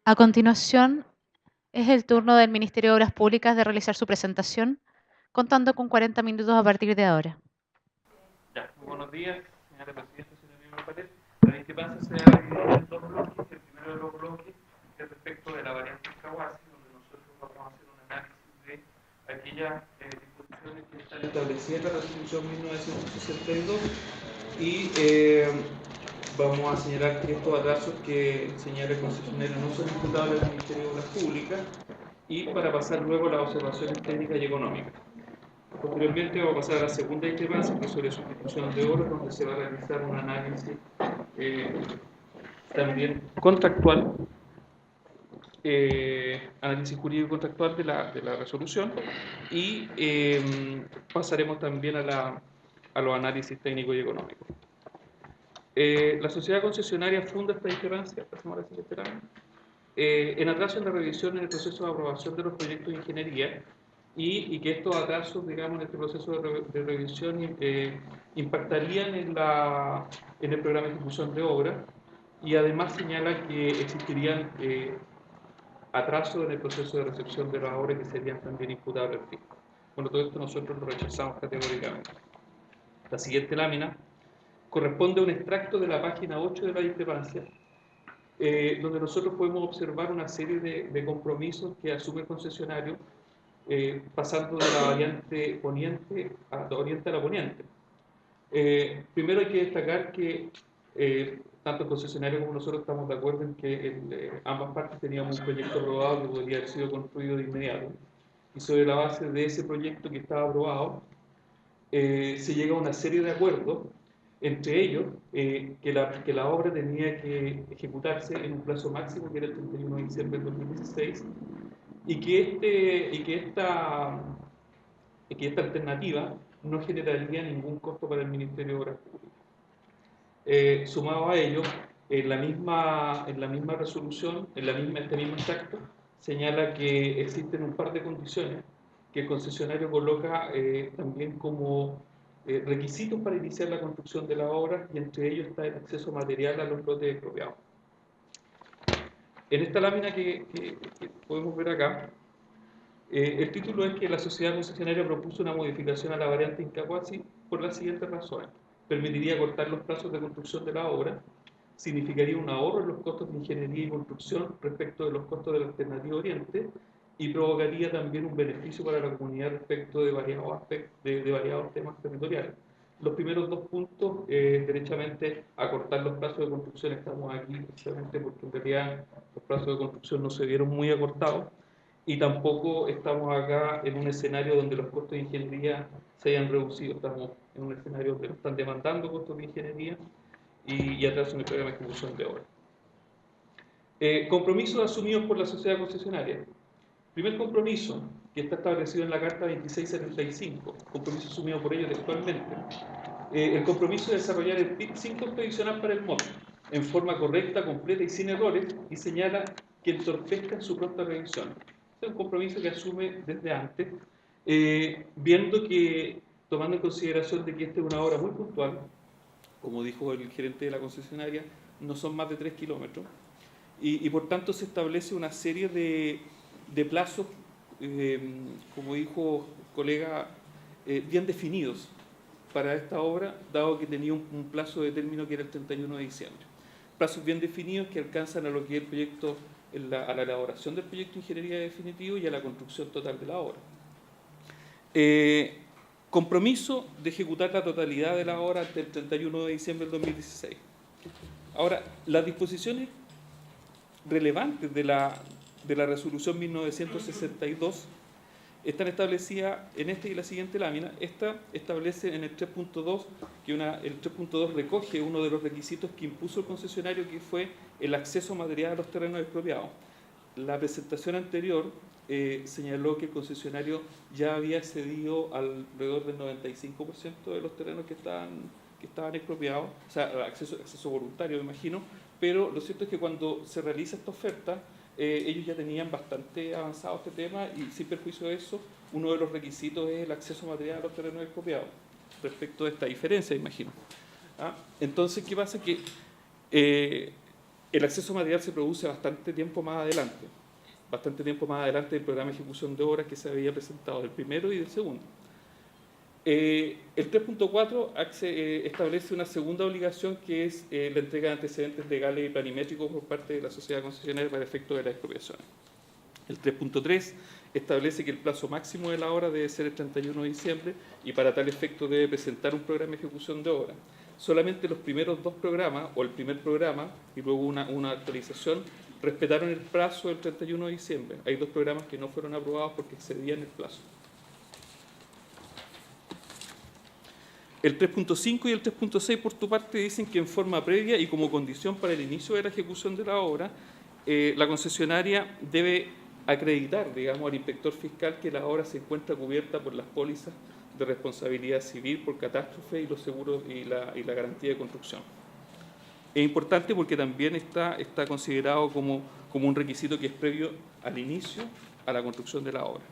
A continuación, es el turno del Ministerio de Obras Públicas de realizar su presentación, contando con 40 minutos a partir de ahora. Ya, muy buenos días, señora Presidenta, señor miembro Pared. La discrepancia se ha dividido en dos bloques. El primero de los bloques es respecto de la variante Kawasi, donde nosotros vamos a hacer un análisis de aquellas disposiciones que están establecidas en la resolución 1962 y vamos a señalar que estos atrasos que señala el concesionario no son imputables al Ministerio de Obras Públicas y para pasar luego a las observaciones técnicas y económicas. Posteriormente vamos a pasar a la segunda discrepancia, que es sobre sustitución de obras, donde se va a realizar un análisis también contractual, análisis jurídico contractual de la resolución, y pasaremos también a los análisis técnicos y económicos. La sociedad concesionaria funda esta discrepancia, pasamos a la siguiente lámina, en atraso en la revisión en el proceso de aprobación de los proyectos de ingeniería y que estos atrasos, digamos, en este proceso de revisión impactarían en el programa de ejecución de obra y además señala que existirían atrasos en el proceso de recepción de las obras que serían también imputables al fisco. Bueno, todo esto nosotros lo rechazamos categóricamente. La siguiente lámina corresponde a un extracto de la página 8 de la discrepancia, donde nosotros podemos observar una serie de compromisos que asume el concesionario pasando de la variante poniente a la oriente a la poniente. Primero hay que destacar que tanto el concesionario como nosotros estamos de acuerdo en que ambas partes teníamos un proyecto aprobado que podría haber sido construido de inmediato. Y sobre la base de ese proyecto que estaba aprobado, se llega a una serie de acuerdos, entre ellos que la obra tenía que ejecutarse en un plazo máximo, que era el 31 de diciembre del 2016, y que esta alternativa no generaría ningún costo para el Ministerio de Obras Públicas. Sumado a ello, en la misma resolución, este mismo extracto, señala que existen un par de condiciones que el concesionario coloca también como requisitos para iniciar la construcción de la obra, y entre ellos está el acceso material a los lotes expropiados. En esta lámina que podemos ver acá, el título es que la sociedad concesionaria propuso una modificación a la variante Incahuasi por las siguientes razones. Permitiría cortar los plazos de construcción de la obra, significaría un ahorro en los costos de ingeniería y construcción respecto de los costos de la alternativa oriente y provocaría también un beneficio para la comunidad respecto de variados temas territoriales. Los primeros dos puntos, derechamente, acortar los plazos de construcción, estamos aquí precisamente porque en realidad los plazos de construcción no se vieron muy acortados, y tampoco estamos acá en un escenario donde los costos de ingeniería se hayan reducido. Estamos en un escenario donde nos están demandando costos de ingeniería y atraso en el programa de ejecución de obra. Compromisos asumidos por la sociedad concesionaria. Primer compromiso, que está establecido en la Carta 2675, compromiso asumido por ellos textualmente. El compromiso de desarrollar el PIB sin costo adicional para el MOP, en forma correcta, completa y sin errores, y señala que entorpezcan su pronta revisión. Este es un compromiso que asume desde antes, viendo que, tomando en consideración de que esta es una obra muy puntual, como dijo el gerente de la concesionaria, no son más de 3 kilómetros, y por tanto se establece una serie de plazos, como dijo el colega, bien definidos para esta obra, dado que tenía un plazo de término que era el 31 de diciembre. Plazos bien definidos que alcanzan a lo que es el proyecto, a la elaboración del proyecto de ingeniería definitivo y a la construcción total de la obra. Compromiso de ejecutar la totalidad de la obra hasta el 31 de diciembre del 2016. Ahora, las disposiciones relevantes de la resolución 1962 están establecidas en esta y la siguiente lámina. Esta establece en el 3.2 que el 3.2 recoge uno de los requisitos que impuso el concesionario, que fue el acceso material a los terrenos expropiados. La presentación anterior señaló que el concesionario ya había cedido alrededor del 95% de los terrenos que estaban expropiados, o sea, acceso voluntario, me imagino, pero lo cierto es que cuando se realiza esta oferta, ellos ya tenían bastante avanzado este tema, y sin perjuicio de eso, uno de los requisitos es el acceso material a los terrenos expropiados, respecto de esta diferencia, imagino. Entonces, ¿qué pasa? Que El acceso a material se produce bastante tiempo más adelante del programa de ejecución de obras que se había presentado, del primero y del segundo. El 3.4 establece una segunda obligación que es la entrega de antecedentes legales y planimétricos por parte de la sociedad concesionaria para efectos de las expropiaciones. El 3.3 establece que el plazo máximo de la obra debe ser el 31 de diciembre y para tal efecto debe presentar un programa de ejecución de obra. Solamente los primeros dos programas, o el primer programa y luego una actualización, respetaron el plazo del 31 de diciembre. Hay dos programas que no fueron aprobados porque excedían el plazo. El 3.5 y el 3.6, por tu parte, dicen que en forma previa y como condición para el inicio de la ejecución de la obra, la concesionaria debe acreditar, digamos, al inspector fiscal que la obra se encuentra cubierta por las pólizas de responsabilidad civil por catástrofe y los seguros y la garantía de construcción. Es importante porque también está considerado como un requisito que es previo al inicio a la construcción de la obra.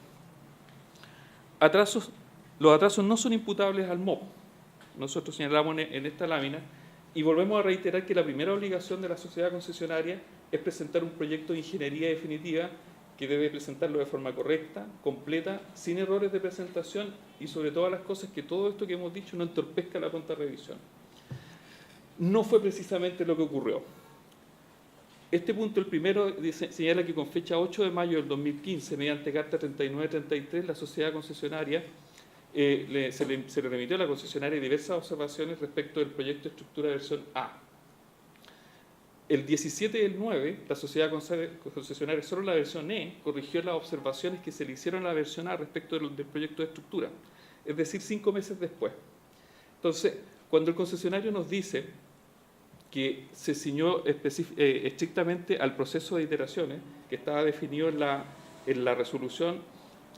Los atrasos no son imputables al MOP. Nosotros señalamos en esta lámina y volvemos a reiterar que la primera obligación de la sociedad concesionaria es presentar un proyecto de ingeniería definitiva que debe presentarlo de forma correcta, completa, sin errores de presentación y sobre todas las cosas que todo esto que hemos dicho no entorpezca la pronta revisión. No fue precisamente lo que ocurrió. Este punto, el primero, señala que con fecha 8 de mayo del 2015, mediante carta 3933, la sociedad concesionaria se le remitió a la concesionaria diversas observaciones respecto del proyecto de estructura versión A. El 17 del 9, la sociedad concesionaria, solo la versión E, corrigió las observaciones que se le hicieron a la versión A respecto del proyecto de estructura, es decir, 5 meses después. Entonces, cuando el concesionario nos dice que se ciñó estrictamente al proceso de iteraciones que estaba definido en la resolución,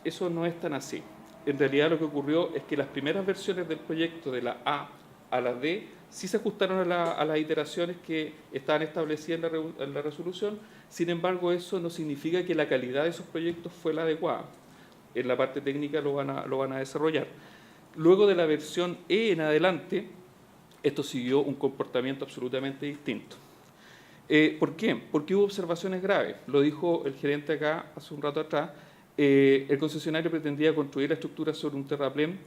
eso no es tan así. En realidad lo que ocurrió es que las primeras versiones del proyecto, de la A a la D, sí se ajustaron a las iteraciones que estaban establecidas en la resolución. Sin embargo, eso no significa que la calidad de esos proyectos fue la adecuada. En la parte técnica lo van a desarrollar. Luego de la versión E en adelante, esto siguió un comportamiento absolutamente distinto. ¿Por qué? Porque hubo observaciones graves. Lo dijo el gerente acá hace un rato atrás. El concesionario pretendía construir la estructura sobre un terraplén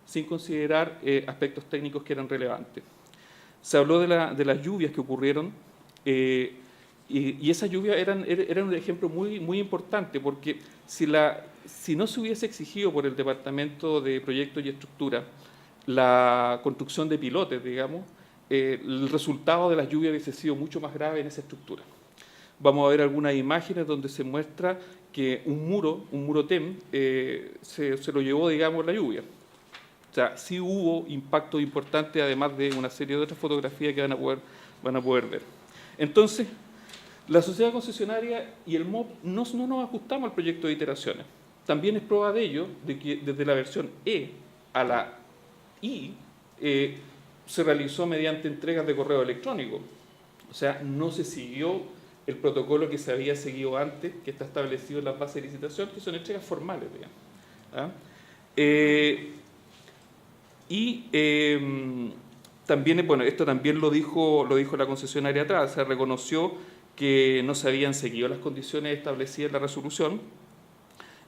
sin considerar aspectos técnicos que eran relevantes. Se habló de las lluvias que ocurrieron y esas lluvias eran un ejemplo muy, muy importante porque si no se hubiese exigido por el Departamento de Proyectos y Estructura la construcción de pilotes, digamos, el resultado de las lluvias hubiese sido mucho más grave en esa estructura. Vamos a ver algunas imágenes donde se muestra que un muro TEM, se lo llevó, digamos, la lluvia. O sea, sí hubo impacto importante, además de una serie de otras fotografías que van a poder ver. Entonces, la sociedad concesionaria y el MOP no nos ajustamos al proyecto de iteraciones. También es prueba de ello, de que desde la versión E a la I se realizó mediante entregas de correo electrónico. O sea, no se siguió el protocolo que se había seguido antes, que está establecido en las bases de licitación, que son entregas formales, digamos. ¿Ah? También, bueno, esto también lo dijo la concesionaria atrás, se reconoció que no se habían seguido las condiciones establecidas en la resolución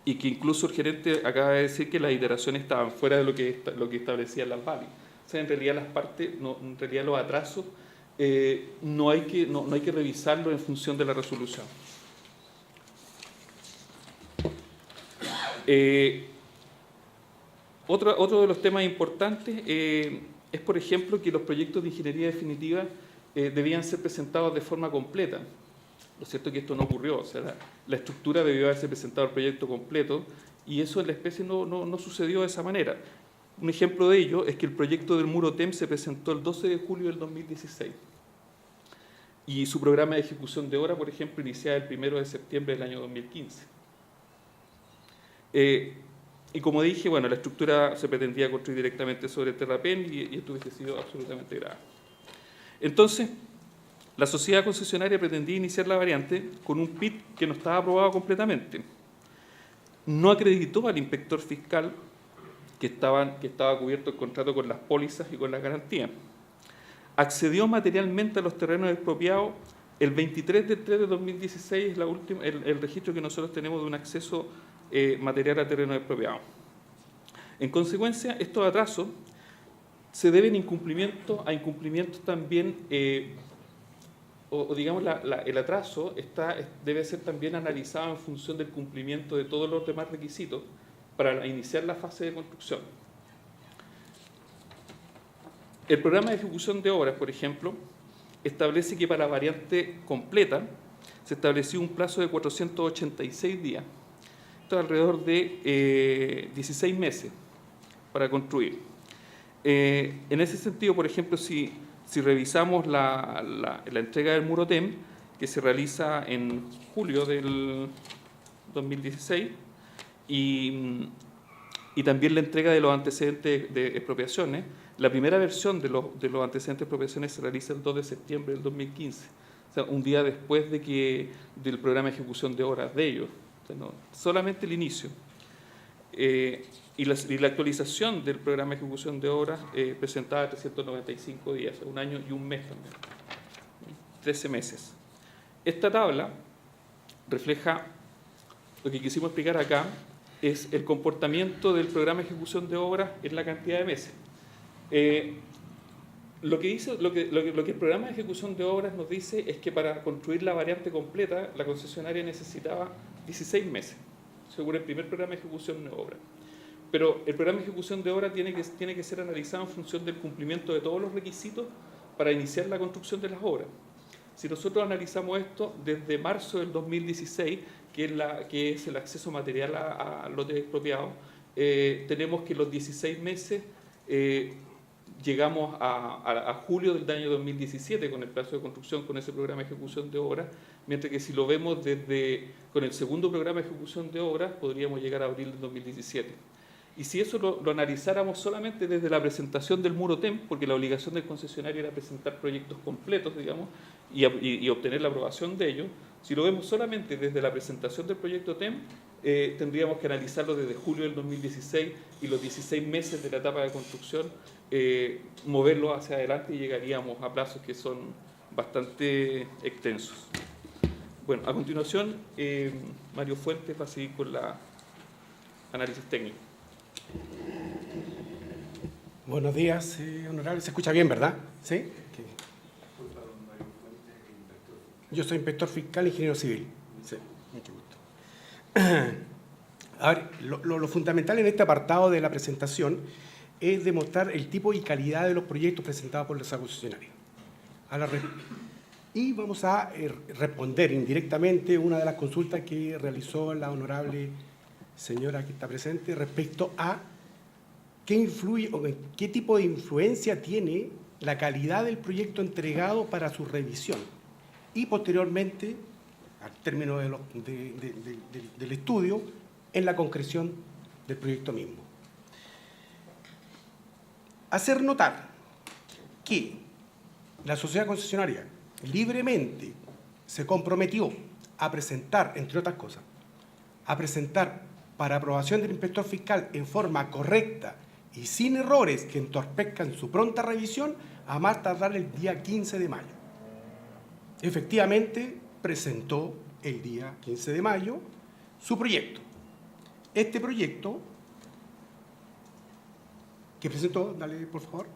y que incluso el gerente acaba de decir que las iteraciones estaban fuera de lo que establecían las BALI. O sea, en realidad las partes, en realidad los atrasos, no hay que revisarlo en función de la resolución. Otro de los temas importantes es, por ejemplo, que los proyectos de ingeniería definitiva debían ser presentados de forma completa. Lo cierto es que esto no ocurrió, o sea, la estructura debió haberse presentado el proyecto completo y eso en la especie no sucedió de esa manera. Un ejemplo de ello es que el proyecto del muro TEM se presentó el 12 de julio del 2016 y su programa de ejecución de obra, por ejemplo, iniciaba el 1 de septiembre del año 2015. Y como dije, bueno, la estructura se pretendía construir directamente sobre el terraplén y esto hubiese sido absolutamente grave. Entonces, la sociedad concesionaria pretendía iniciar la variante con un PIT que no estaba aprobado completamente. No acreditó al inspector fiscal que estaba cubierto el contrato con las pólizas y con las garantías. Accedió materialmente a los terrenos expropiados El 23 de 3 de 2016 es el registro que nosotros tenemos de un acceso material a terreno expropiado. En consecuencia, estos atrasos se deben a incumplimientos también, digamos, el atraso debe ser también analizado en función del cumplimiento de todos los demás requisitos para iniciar la fase de construcción. El programa de ejecución de obras, por ejemplo, establece que para la variante completa se estableció un plazo de 486 días, esto es alrededor de 16 meses para construir. En ese sentido, por ejemplo, si revisamos la entrega del muro TEM, que se realiza en julio del 2016, y también la entrega de los antecedentes de expropiaciones, la primera versión de los antecedentes de expropiaciones se realiza el 2 de septiembre del 2015, o sea, un día después del programa de ejecución de obras de ellos, o sea, no, solamente el inicio. Y la actualización del programa de ejecución de obras presentada 395 días, un año y un mes también, 13 meses. Esta tabla refleja lo que quisimos explicar acá, es el comportamiento del programa de ejecución de obras en la cantidad de meses. Lo que el programa de ejecución de obras nos dice es que para construir la variante completa, la concesionaria necesitaba 16 meses, según el primer programa de ejecución de obras. Pero el programa de ejecución de obra tiene que ser analizado en función del cumplimiento de todos los requisitos para iniciar la construcción de las obras. Si nosotros analizamos esto desde marzo del 2016, que es el acceso material a lotes expropiados, tenemos que los 16 meses llegamos a julio del año 2017 con el plazo de construcción, con ese programa de ejecución de obras, mientras que si lo vemos con el segundo programa de ejecución de obras, podríamos llegar a abril del 2017. Y si eso lo analizáramos solamente desde la presentación del muro TEM, porque la obligación del concesionario era presentar proyectos completos, digamos, y obtener la aprobación de ellos, si lo vemos solamente desde la presentación del proyecto TEM, tendríamos que analizarlo desde julio del 2016 y los 16 meses de la etapa de construcción, moverlo hacia adelante y llegaríamos a plazos que son bastante extensos. Bueno, a continuación, Mario Fuentes va a seguir con el análisis técnico. Buenos días, honorable. ¿Se escucha bien, verdad? ¿Sí? Okay. Yo soy inspector fiscal, ingeniero civil. Sí, mucho gusto. A ver, lo fundamental en este apartado de la presentación es demostrar el tipo y calidad de los proyectos presentados por los concesionarios. Y vamos a responder indirectamente una de las consultas que realizó la honorable señora que está presente respecto a qué influye o qué tipo de influencia tiene la calidad del proyecto entregado para su revisión y posteriormente, al término del estudio, en la concreción del proyecto mismo. Hacer notar que la sociedad concesionaria libremente se comprometió a presentar, entre otras cosas, a presentar para aprobación del inspector fiscal en forma correcta y sin errores que entorpezcan su pronta revisión a más tardar el día 15 de mayo. Efectivamente, presentó el día 15 de mayo su proyecto. Este proyecto que presentó, dale por favor,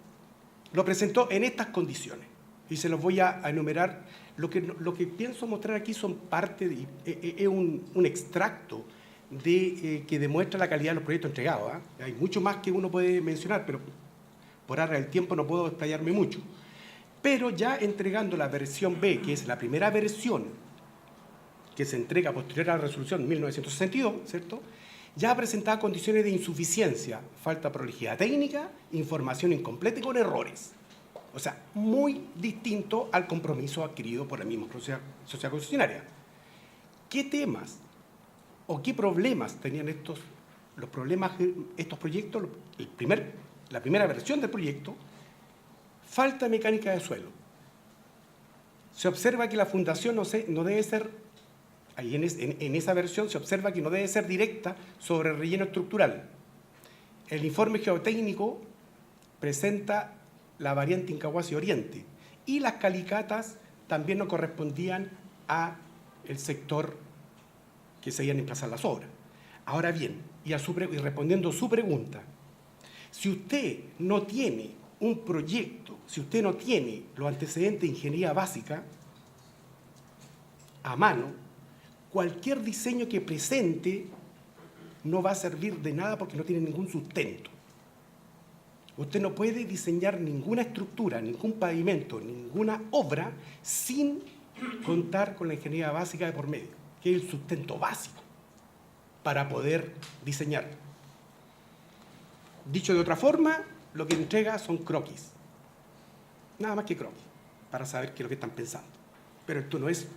lo presentó en estas condiciones y se los voy a enumerar. Lo que pienso mostrar aquí son parte es un extracto que demuestra la calidad de los proyectos entregados. Hay mucho más que uno puede mencionar, pero por ahora el tiempo no puedo explayarme mucho. Pero ya entregando la versión B, que es la primera versión que se entrega posterior a la resolución 1962, ¿cierto?, ya presentaba condiciones de insuficiencia, falta de prolijidad técnica, información incompleta y con errores. O sea, muy distinto al compromiso adquirido por la misma sociedad concesionaria. ¿Qué temas o qué problemas tenían estos proyectos? La primera versión del proyecto: falta de mecánica de suelo. Se observa que la fundación no debe ser, ahí en esa versión se observa que no debe ser directa sobre el relleno estructural. El informe geotécnico presenta la variante Incahuasi Oriente y las calicatas también no correspondían a el sector que se iban a emplazar las obras. Ahora bien, y respondiendo a su pregunta, si usted no tiene un proyecto, si usted no tiene los antecedentes de ingeniería básica a mano, cualquier diseño que presente no va a servir de nada porque no tiene ningún sustento. Usted no puede diseñar ninguna estructura, ningún pavimento, ninguna obra sin contar con la ingeniería básica de por medio, que es el sustento básico para poder diseñar. Dicho de otra forma, lo que entrega son croquis. Nada más que croquis, para saber qué es lo que están pensando. Pero esto no es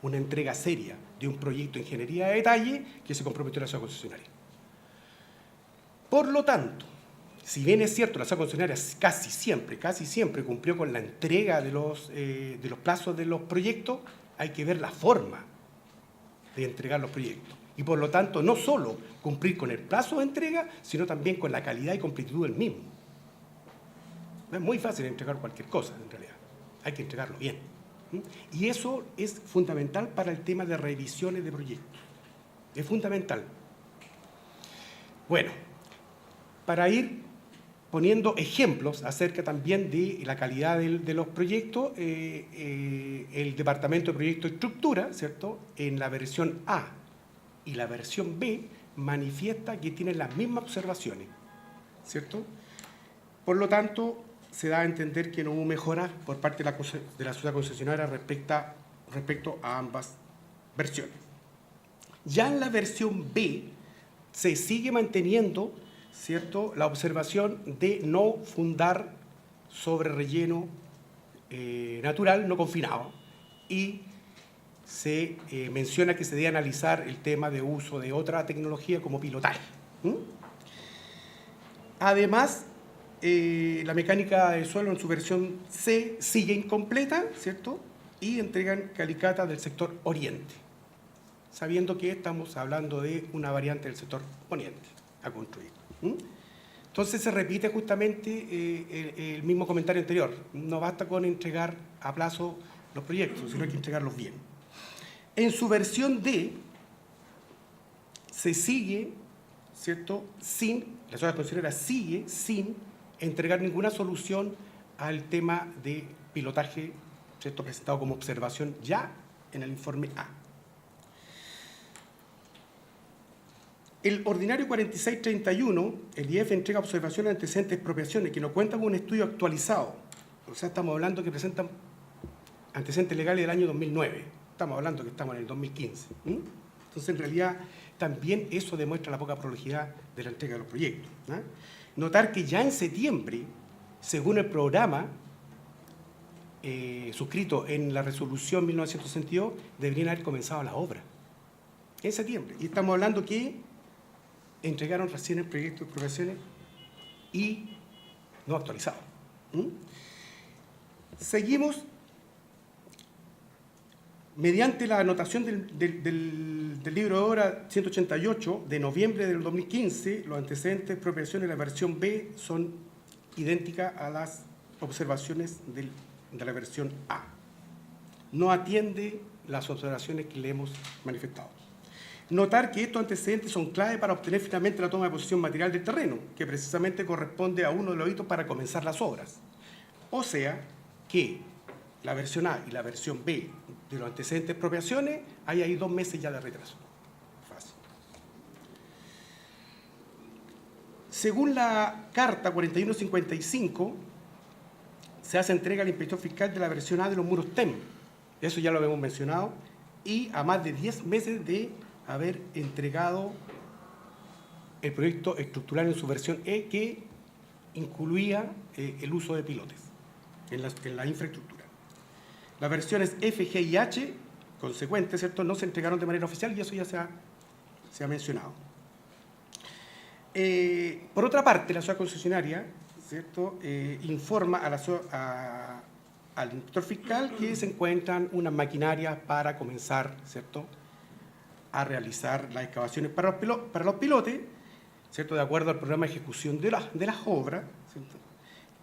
una entrega seria de un proyecto de ingeniería de detalle que se comprometió la sociedad concesionaria. Por lo tanto, si bien es cierto, la sociedad concesionaria casi siempre cumplió con la entrega de los plazos de los proyectos, hay que ver la forma de entregar los proyectos. Y por lo tanto, no solo cumplir con el plazo de entrega, sino también con la calidad y completitud del mismo. No es muy fácil entregar cualquier cosa, en realidad. Hay que entregarlo bien. Y eso es fundamental para el tema de revisiones de proyectos. Es fundamental. Bueno, para ir poniendo ejemplos acerca también de la calidad de los proyectos, el Departamento de Proyectos y Estructura, ¿cierto?, en la versión A y la versión B manifiesta que tienen las mismas observaciones, ¿cierto? Por lo tanto, se da a entender que no hubo mejoras por parte de la sociedad concesionaria respecto a ambas versiones. Ya en la versión B se sigue manteniendo, ¿cierto?, la observación de no fundar sobre relleno natural no confinado, y se menciona que se debe analizar el tema de uso de otra tecnología como pilotaje. Además, la mecánica del suelo en su versión C sigue incompleta, ¿cierto?, y entregan calicatas del sector oriente, sabiendo que estamos hablando de una variante del sector poniente a construir. Entonces se repite justamente el mismo comentario anterior. No basta con entregar a plazo los proyectos, sino hay que entregarlos bien. En su versión D se sigue, ¿cierto?, la sociedad concesionaria sigue sin entregar ninguna solución al tema de pilotaje, ¿cierto?, presentado como observación ya en el informe A. El ordinario 4631, el IEF entrega observaciones de antecedentes de expropiaciones que no cuentan con un estudio actualizado. O sea, estamos hablando que presentan antecedentes legales del año 2009. Estamos hablando que estamos en el 2015. Entonces, en realidad, también eso demuestra la poca prolijidad de la entrega de los proyectos. Notar que ya en septiembre, según el programa suscrito en la resolución 1962, deberían haber comenzado la obra. En septiembre. Y estamos hablando que entregaron recién el proyecto de expropiaciones y no actualizado. Seguimos. Mediante la anotación del libro de obra 188 de noviembre del 2015, los antecedentes de expropiación en la versión B son idénticas a las observaciones de la versión A. No atiende las observaciones que le hemos manifestado. Notar que estos antecedentes son clave para obtener finalmente la toma de posesión material del terreno, que precisamente corresponde a uno de los hitos para comenzar las obras. O sea, que la versión A y la versión B de los antecedentes de expropiaciones, hay ahí 2 meses ya de retraso. Fácil. Según la carta 4155, se hace entrega al inspector fiscal de la versión A de los muros TEM. Eso ya lo habíamos mencionado. Y a más de 10 meses de haber entregado el proyecto estructural en su versión E, que incluía el uso de pilotes en la infraestructura. Las versiones F, G y H, consecuentes, ¿cierto?, no se entregaron de manera oficial y eso ya se ha mencionado. Por otra parte, la sociedad concesionaria, ¿cierto?, informa al inspector fiscal que se encuentran unas maquinarias para comenzar, ¿cierto?, a realizar las excavaciones para los pilotes, ¿cierto?, de acuerdo al programa de ejecución de las obras, ¿cierto?,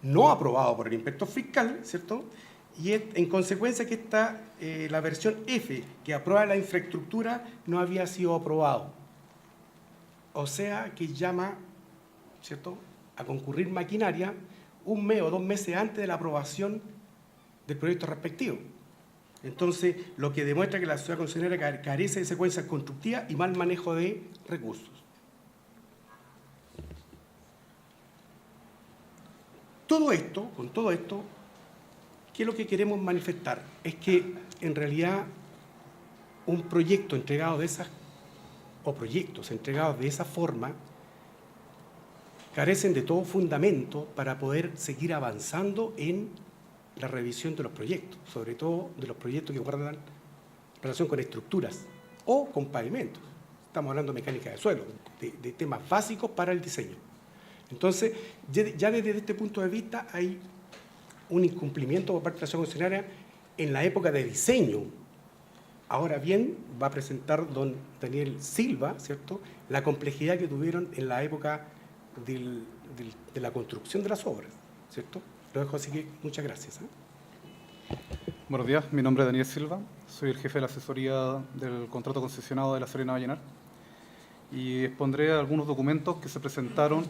no aprobado por el inspector fiscal, ¿cierto?, Y en consecuencia que la versión F, que aprueba la infraestructura, no había sido aprobado. O sea que llama, ¿cierto?, a concurrir maquinaria 1 mes o 2 meses antes de la aprobación del proyecto respectivo. Entonces, lo que demuestra que la sociedad concesionaria carece de secuencias constructivas y mal manejo de recursos. Con todo esto, ¿qué es lo que queremos manifestar? Es que, en realidad, un proyecto entregado de esas, o proyectos entregados de esa forma, carecen de todo fundamento para poder seguir avanzando en la revisión de los proyectos, sobre todo de los proyectos que guardan relación con estructuras o con pavimentos. Estamos hablando de mecánica de suelo, de temas básicos para el diseño. Entonces, ya desde este punto de vista hay un incumplimiento por parte de la sociedad concesionaria en la época de diseño. Ahora bien, va a presentar don Daniel Silva, ¿cierto?, la complejidad que tuvieron en la época de la construcción de las obras, ¿cierto? Lo dejo así que muchas gracias. Buenos días, mi nombre es Daniel Silva, soy el jefe de la asesoría del contrato concesionado de La Serena-Vallenar y expondré algunos documentos que se presentaron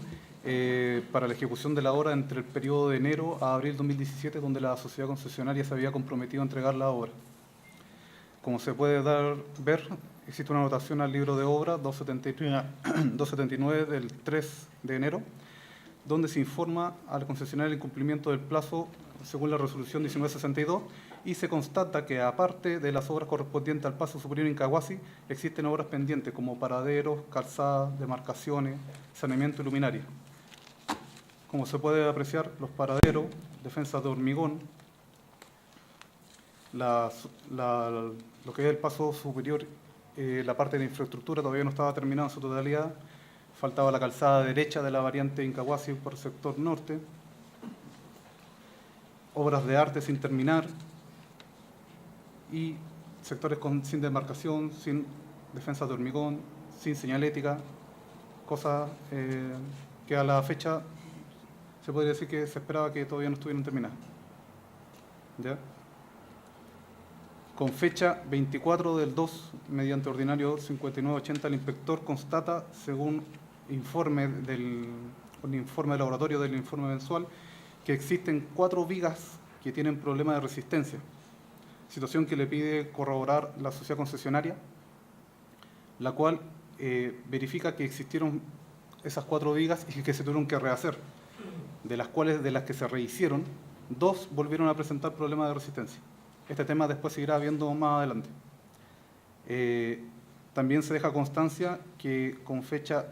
para la ejecución de la obra entre el periodo de enero a abril 2017, donde la sociedad concesionaria se había comprometido a entregar la obra. Como se puede ver, existe una anotación al libro de obra 279 del 3 de enero, donde se informa al concesionario el incumplimiento del plazo según la resolución 1962 y se constata que, aparte de las obras correspondientes al paso superior Incahuasi, existen obras pendientes como paraderos, calzadas, demarcaciones, saneamiento y luminaria. Como se puede apreciar, los paraderos, defensas de hormigón, lo que es el paso superior, la parte de la infraestructura todavía no estaba terminada en su totalidad, faltaba la calzada derecha de la variante Incahuasi por el sector norte, obras de arte sin terminar y sectores sin demarcación, sin defensas de hormigón, sin señalética, cosas que a la fecha se podría decir que se esperaba que todavía no estuvieran terminadas. ¿Ya? Con fecha 24 del 2, mediante ordinario 5980, el inspector constata, según un informe del laboratorio del informe mensual, que existen 4 vigas que tienen problemas de resistencia, situación que le pide corroborar la sociedad concesionaria, la cual verifica que existieron esas 4 vigas y que se tuvieron que rehacer, de las que se rehicieron, 2 volvieron a presentar problemas de resistencia. Este tema después seguirá viendo más adelante. También se deja constancia que con fecha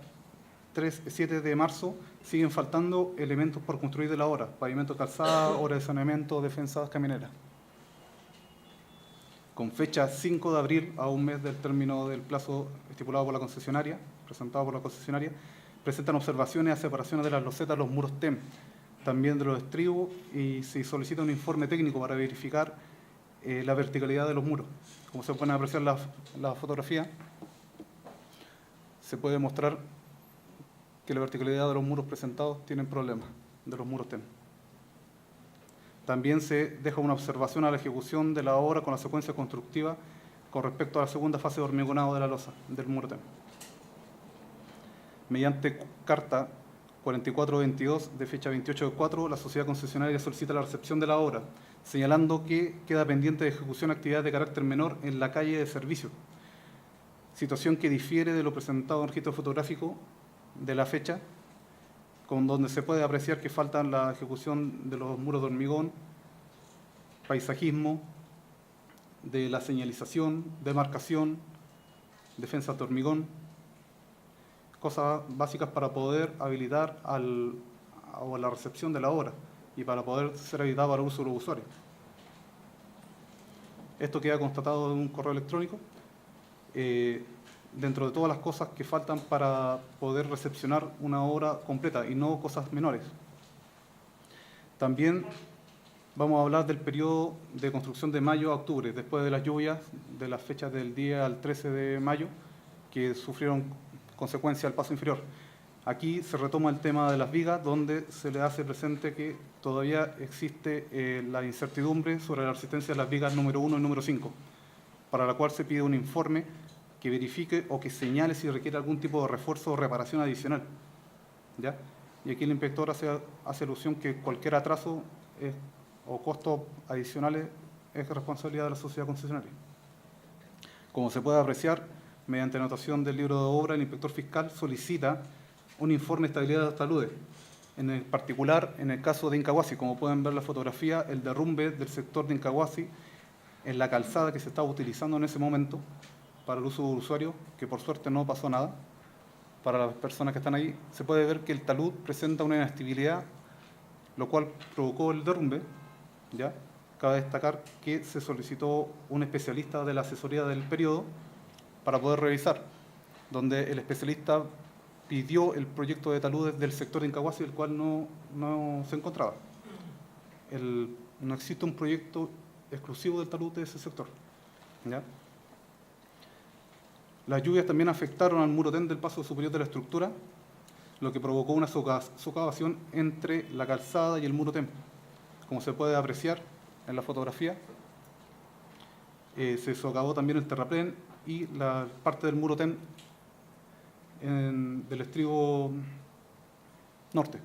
7 de marzo siguen faltando elementos por construir de la obra: pavimento, calzada, obra de saneamiento, defensas camineras. Con fecha 5 de abril, a un mes del término del plazo estipulado por la concesionaria, presentado por la concesionaria, presentan observaciones a separaciones de las losetas, los muros TEM, también de los estribos, y se solicita un informe técnico para verificar la verticalidad de los muros. Como se pueden apreciar la fotografía, se puede mostrar que la verticalidad de los muros presentados tienen problemas, de los muros TEM. También se deja una observación a la ejecución de la obra con la secuencia constructiva con respecto a la segunda fase de hormigonado de la losa del muro TEM. Mediante carta 4422 de fecha 28/4, la sociedad concesionaria solicita la recepción de la obra, señalando que queda pendiente de ejecución actividades de carácter menor en la calle de servicio, situación que difiere de lo presentado en el registro fotográfico de la fecha, con donde se puede apreciar que faltan la ejecución de los muros de hormigón, paisajismo, de la señalización, demarcación, defensas de hormigón, cosas básicas para poder habilitar a la recepción de la obra y para poder ser habilitado para uso de los usuarios. Esto queda constatado en un correo electrónico, dentro de todas las cosas que faltan para poder recepcionar una obra completa y no cosas menores. También vamos a hablar del periodo de construcción de mayo a octubre, después de las lluvias de las fechas del día al 13 de mayo, que sufrieron consecuencia al paso inferior. Aquí se retoma el tema de las vigas, donde se le hace presente que todavía existe la incertidumbre sobre la resistencia de las vigas número 1 y número 5, para la cual se pide un informe que verifique o que señale si requiere algún tipo de refuerzo o reparación adicional, ¿ya? Y aquí el inspector hace alusión que cualquier atraso o costos adicionales es responsabilidad de la sociedad concesionaria. Como se puede apreciar, mediante anotación del libro de obra, el inspector fiscal solicita un informe de estabilidad de los taludes. En el particular, en el caso de Incahuasi, como pueden ver en la fotografía, el derrumbe del sector de Incahuasi en la calzada que se estaba utilizando en ese momento para el uso del usuario, que por suerte no pasó nada. Para las personas que están ahí, se puede ver que el talud presenta una inestabilidad, lo cual provocó el derrumbe, ¿ya? Cabe destacar que se solicitó un especialista de la asesoría del periodo para poder revisar, donde el especialista pidió el proyecto de taludes del sector de Incahuasi, el cual no se encontraba. No existe un proyecto exclusivo del talud de ese sector, ¿ya? Las lluvias también afectaron al muro TEN del paso superior de la estructura, lo que provocó una socavación entre la calzada y el muro TEN. Como se puede apreciar en la fotografía, se socavó también el terraplén y la parte del muro TEN del estribo norte.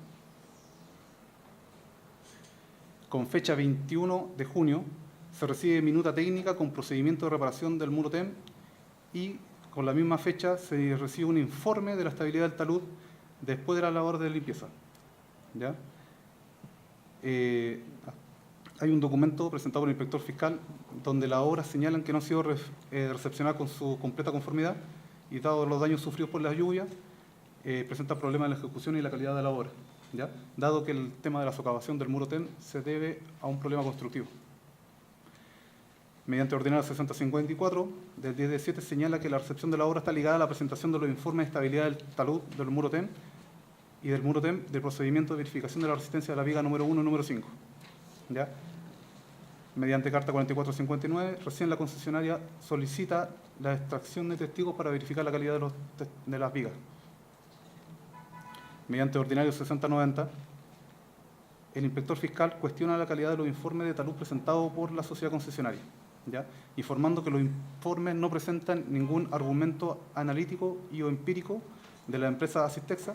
Con fecha 21 de junio se recibe minuta técnica con procedimiento de reparación del muro TEN y con la misma fecha se recibe un informe de la estabilidad del talud después de la labor de limpieza, ¿ya? Hay un documento presentado por el inspector fiscal donde las obras señalan que no han sido recepcionadas con su completa conformidad y dado los daños sufridos por las lluvias, presenta problemas en la ejecución y la calidad de la obra, ¿ya? Dado que el tema de la socavación del muro TEN se debe a un problema constructivo. Mediante ordenanza 6054 del 10/7 señala que la recepción de la obra está ligada a la presentación de los informes de estabilidad del talud del muro TEN y del muro TEN del procedimiento de verificación de la resistencia de la viga número 1 y número 5, ¿ya? Mediante carta 4459, recién la concesionaria solicita la extracción de testigos para verificar la calidad de las vigas. Mediante ordinario 6090, el inspector fiscal cuestiona la calidad de los informes de talud presentados por la sociedad concesionaria, ¿ya? Informando que los informes no presentan ningún argumento analítico y o empírico de la empresa Asistexa,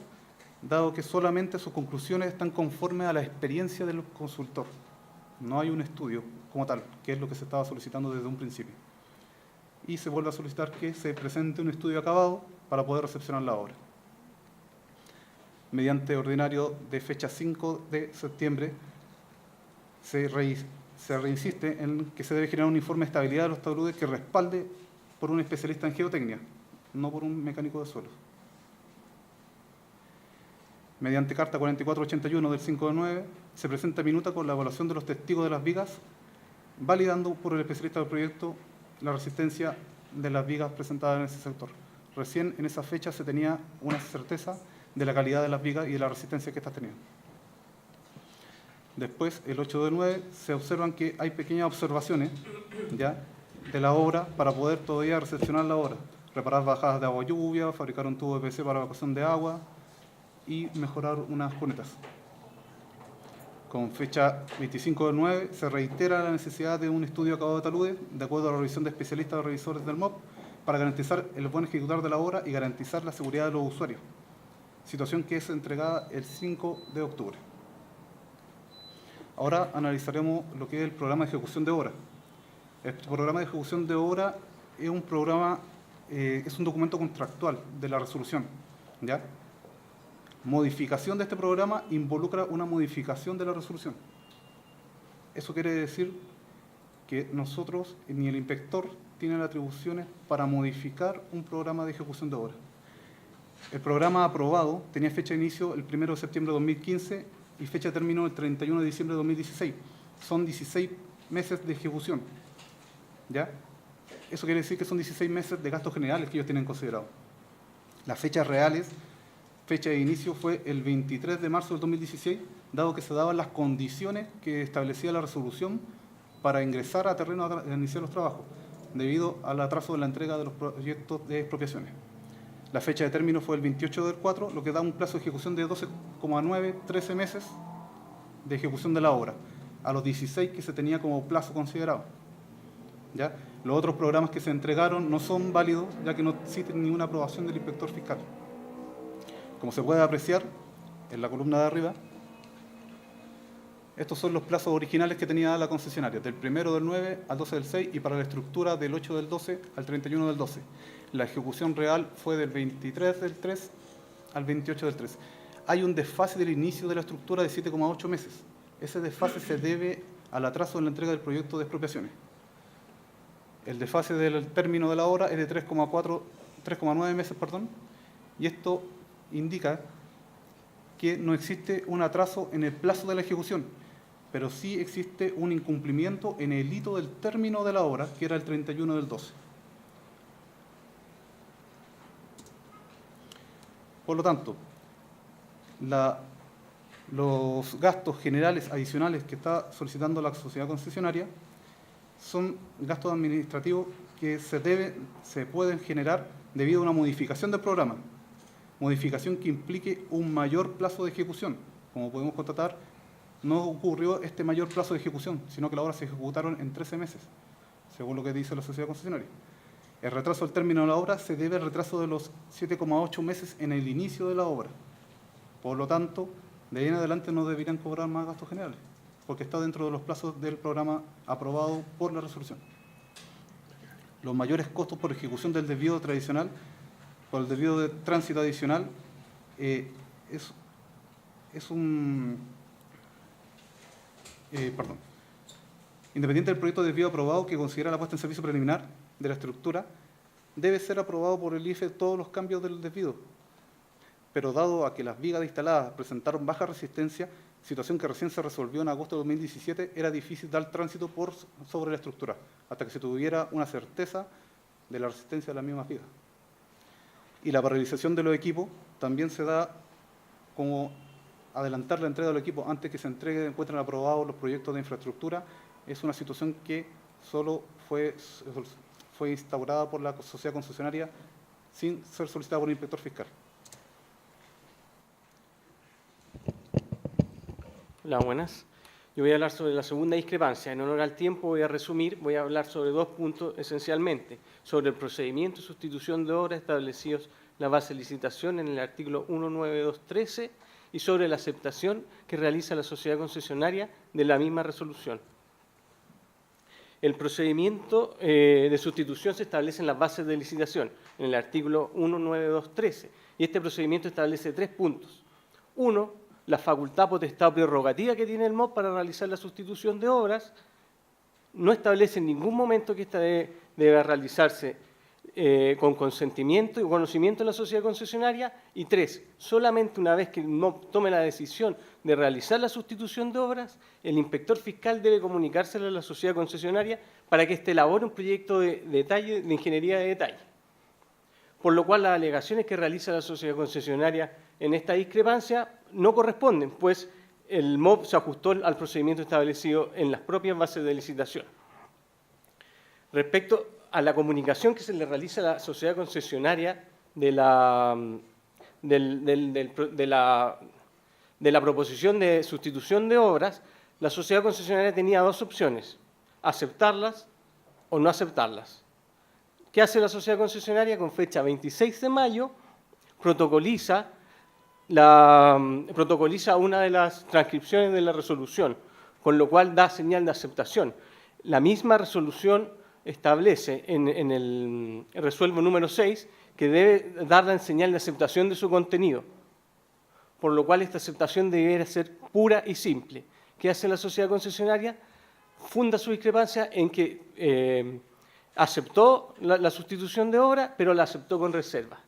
dado que solamente sus conclusiones están conformes a la experiencia del consultor. No hay un estudio como tal, que es lo que se estaba solicitando desde un principio. Y se vuelve a solicitar que se presente un estudio acabado para poder recepcionar la obra. Mediante ordinario de fecha 5 de septiembre, se reinsiste en que se debe generar un informe de estabilidad de los taludes que respalde por un especialista en geotecnia, no por un mecánico de suelos. Mediante carta 4481 del 5/9, se presenta minuta con la evaluación de los testigos de las vigas, validando por el especialista del proyecto la resistencia de las vigas presentadas en ese sector. Recién en esa fecha se tenía una certeza de la calidad de las vigas y de la resistencia que estas tenían. Después, el 8/9, se observan que hay pequeñas observaciones, ¿ya?, de la obra para poder todavía recepcionar la obra. Reparar bajadas de agua lluvia, fabricar un tubo de PVC para evacuación de agua y mejorar unas cunetas. Con fecha 25/9 se reitera la necesidad de un estudio acabado de taludes, de acuerdo a la revisión de especialistas o revisores del MOP, para garantizar el buen ejecutar de la obra y garantizar la seguridad de los usuarios. Situación que es entregada el 5 de octubre. Ahora analizaremos lo que es el programa de ejecución de obra. El programa de ejecución de obra es un programa, es un documento contractual de la resolución, ¿ya? Modificación de este programa involucra una modificación de la resolución. Eso quiere decir que nosotros, ni el inspector, tienen atribuciones para modificar un programa de ejecución de obra. El programa aprobado tenía fecha de inicio el 1 de septiembre de 2015 y fecha de término el 31 de diciembre de 2016. Son 16 meses de ejecución, ¿ya? Eso quiere decir que son 16 meses de gastos generales que ellos tienen considerado. Las fechas reales, fecha de inicio fue el 23 de marzo del 2016, dado que se daban las condiciones que establecía la resolución para ingresar a terreno a iniciar los trabajos, debido al atraso de la entrega de los proyectos de expropiaciones. La fecha de término fue el 28 del 4, lo que da un plazo de ejecución de 12,9, 13 meses de ejecución de la obra, a los 16 que se tenía como plazo considerado. ¿Ya? Los otros programas que se entregaron no son válidos, ya que no existen ninguna aprobación del inspector fiscal. Como se puede apreciar en la columna de arriba, estos son los plazos originales que tenía la concesionaria, del 1 del 9 al 12 del 6 y para la estructura del 8 del 12 al 31 del 12. La ejecución real fue del 23 del 3 al 28 del 3. Hay un desfase del inicio de la estructura de 7,8 meses. Ese desfase se debe al atraso en la entrega del proyecto de expropiaciones. El desfase del término de la obra es de 3,9 meses, y esto indica que no existe un atraso en el plazo de la ejecución, pero sí existe un incumplimiento en el hito del término de la obra, que era el 31 del 12. Por lo tanto, los gastos generales adicionales que está solicitando la sociedad concesionaria son gastos administrativos que se pueden generar debido a una modificación del programa, modificación que implique un mayor plazo de ejecución. Como podemos constatar, no ocurrió este mayor plazo de ejecución, sino que las obras se ejecutaron en 13 meses, según lo que dice la sociedad concesionaria. El retraso del término de la obra se debe al retraso de los 7,8 meses en el inicio de la obra. Por lo tanto, de ahí en adelante no deberían cobrar más gastos generales, porque está dentro de los plazos del programa aprobado por la resolución. Los mayores costos por ejecución del desvío tradicional, por el desvío de tránsito adicional, Independiente del proyecto de desvío aprobado que considera la puesta en servicio preliminar de la estructura, debe ser aprobado por el IFE todos los cambios del desvío. Pero dado a que las vigas instaladas presentaron baja resistencia, situación que recién se resolvió en agosto de 2017, era difícil dar tránsito sobre la estructura, hasta que se tuviera una certeza de la resistencia de las mismas vigas. Y la paralización de los equipos también se da como adelantar la entrega de los equipos antes que se encuentren aprobados los proyectos de infraestructura. Es una situación que solo fue instaurada por la sociedad concesionaria sin ser solicitada por el inspector fiscal. Hola, buenas. Yo voy a hablar sobre la segunda discrepancia. En honor al tiempo voy a hablar sobre dos puntos esencialmente. Sobre el procedimiento de sustitución de obras establecidos en la base de licitación en el artículo 19213 y sobre la aceptación que realiza la sociedad concesionaria de la misma resolución. El procedimiento de sustitución se establece en las bases de licitación, en el artículo 19213, y este procedimiento establece 3 puntos. 1, la facultad, potestad o prerrogativa que tiene el MOB para realizar la sustitución de obras. No establece en ningún momento que esta debe realizarse con consentimiento y conocimiento de la sociedad concesionaria. Y 3, solamente una vez que el MOB tome la decisión de realizar la sustitución de obras, el inspector fiscal debe comunicárselo a la sociedad concesionaria para que éste elabore un proyecto de ingeniería de detalle. Por lo cual, las alegaciones que realiza la sociedad concesionaria en esta discrepancia no corresponden, pues el MOB se ajustó al procedimiento establecido en las propias bases de licitación. Respecto a la comunicación que se le realiza a la sociedad concesionaria de la proposición de sustitución de obras, la sociedad concesionaria tenía 2 opciones: aceptarlas o no aceptarlas. ¿Qué hace la sociedad concesionaria? Con fecha 26 de mayo protocoliza una de las transcripciones de la resolución, con lo cual da señal de aceptación. La misma resolución establece en el resuelvo número 6 que debe dar la señal de aceptación de su contenido, por lo cual esta aceptación debiera ser pura y simple. ¿Qué hace la sociedad concesionaria? Funda su discrepancia en que aceptó la sustitución de obra, pero la aceptó con reserva,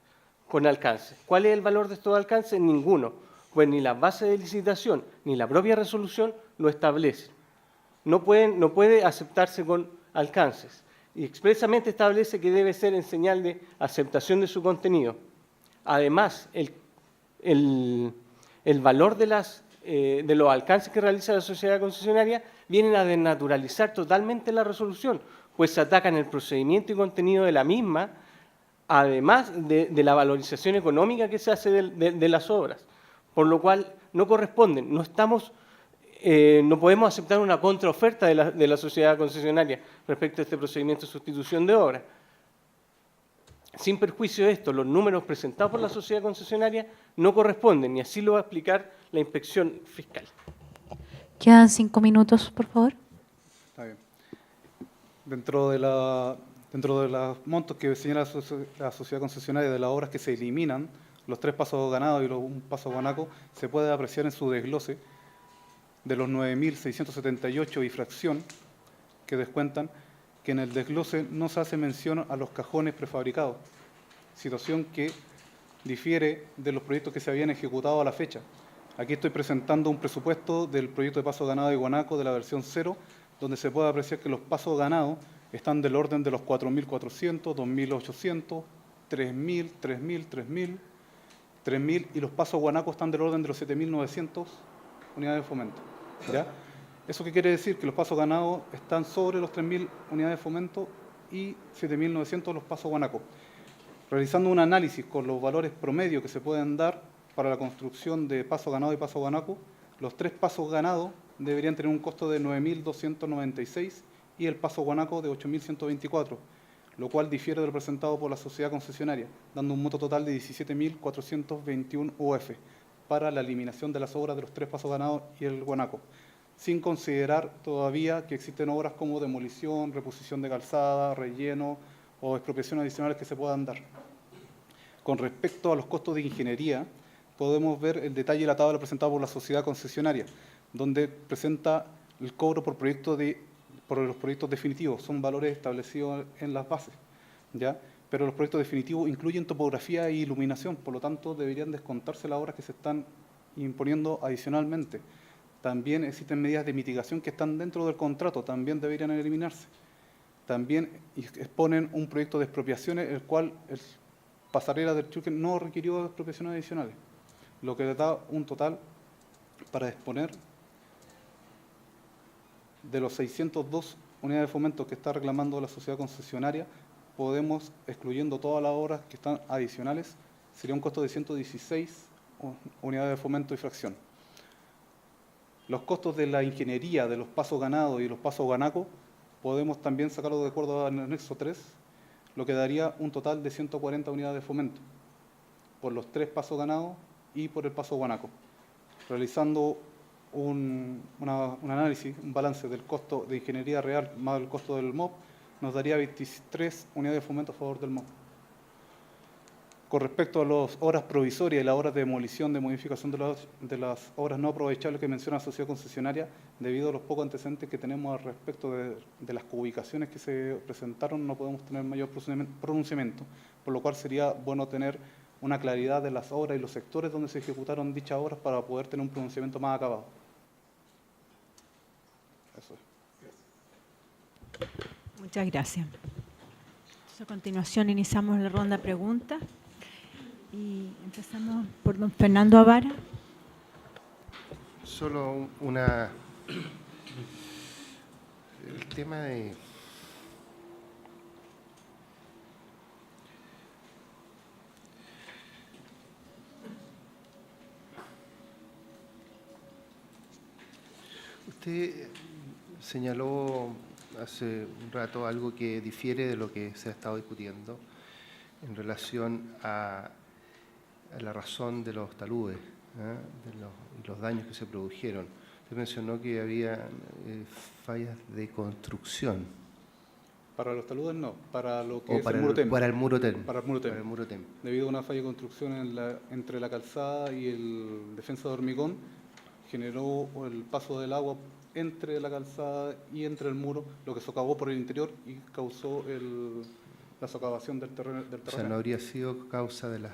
con alcance. ¿Cuál es el valor de estos alcances? Ninguno, pues ni las bases de licitación ni la propia resolución lo establecen. No puede aceptarse con alcances. Y expresamente establece que debe ser en señal de aceptación de su contenido. Además, el valor de los alcances que realiza la sociedad concesionaria vienen a desnaturalizar totalmente la resolución, pues se atacan el procedimiento y contenido de la misma además de la valorización económica que se hace de las obras, por lo cual no corresponden. No podemos aceptar una contraoferta de la sociedad concesionaria respecto a este procedimiento de sustitución de obra. Sin perjuicio de esto, los números presentados por la sociedad concesionaria no corresponden, y así lo va a explicar la inspección fiscal. Quedan 5 minutos, por favor. Está bien. Dentro de los montos que señala la sociedad concesionaria de las obras que se eliminan, los 3 pasos ganados y un paso guanaco, se puede apreciar en su desglose de los 9.678 y fracción que descuentan, que en el desglose no se hace mención a los cajones prefabricados, situación que difiere de los proyectos que se habían ejecutado a la fecha. Aquí estoy presentando un presupuesto del proyecto de paso ganado de Guanaco de la versión 0, donde se puede apreciar que los pasos ganados están del orden de los 4.400, 2.800, 3.000, 3.000, 3.000, 3.000, y los pasos guanacos están del orden de los 7.900 unidades de fomento. ¿Ya? ¿Eso qué quiere decir? Que los pasos ganados están sobre los 3.000 unidades de fomento y 7.900 los pasos guanacos. Realizando un análisis con los valores promedio que se pueden dar para la construcción de paso ganado y paso guanaco, los 3 pasos ganados deberían tener un costo de 9.296 y el paso guanaco de 8.124, lo cual difiere de lo presentado por la sociedad concesionaria, dando un monto total de 17.421 UF para la eliminación de las obras de los 3 pasos ganados y el guanaco, sin considerar todavía que existen obras como demolición, reposición de calzada, relleno o expropiaciones adicionales que se puedan dar. Con respecto a los costos de ingeniería, podemos ver el detalle de la tabla presentada por la sociedad concesionaria, donde presenta el cobro por los proyectos definitivos. Son valores establecidos en las bases, ¿ya? Pero los proyectos definitivos incluyen topografía e iluminación, por lo tanto deberían descontarse las obras que se están imponiendo adicionalmente. También existen medidas de mitigación que están dentro del contrato, también deberían eliminarse. También exponen un proyecto de expropiaciones, el cual el pasarela del Chuque no requirió expropiaciones adicionales, lo que da un total para exponer de los 602 unidades de fomento que está reclamando la sociedad concesionaria. Podemos, excluyendo todas las obras que están adicionales, sería un costo de 116 unidades de fomento y fracción. Los costos de la ingeniería de los pasos ganados y los pasos guanaco podemos también sacarlo de acuerdo al anexo 3, lo que daría un total de 140 unidades de fomento por los 3 pasos ganados y por el paso guanaco. Realizando un análisis, un balance del costo de ingeniería real más el costo del MOP, nos daría 23 unidades de fomento a favor del MOP. Con respecto a las obras provisorias y las obras de demolición, de modificación de las obras no aprovechables que menciona la sociedad concesionaria, debido a los pocos antecedentes que tenemos al respecto de las ubicaciones que se presentaron, no podemos tener mayor pronunciamiento, por lo cual sería bueno tener una claridad de las obras y los sectores donde se ejecutaron dichas obras para poder tener un pronunciamiento más acabado. Eso es. Muchas gracias. Entonces, a continuación iniciamos la ronda de preguntas y empezamos por don Fernando Avara. Solo el tema de usted señaló hace un rato algo que difiere de lo que se ha estado discutiendo en relación a la razón de los taludes, y los daños que se produjeron. Usted mencionó que había fallas de construcción. Para los taludes no, para lo que es el muro TEM. Para el muro TEM. Para el muro TEM. Para el muro TEM. Debido a una falla de construcción entre la calzada y el defensa de hormigón, generó el paso del agua entre la calzada y entre el muro, lo que socavó por el interior y causó la socavación del terreno. O sea, no habría sido causa de lo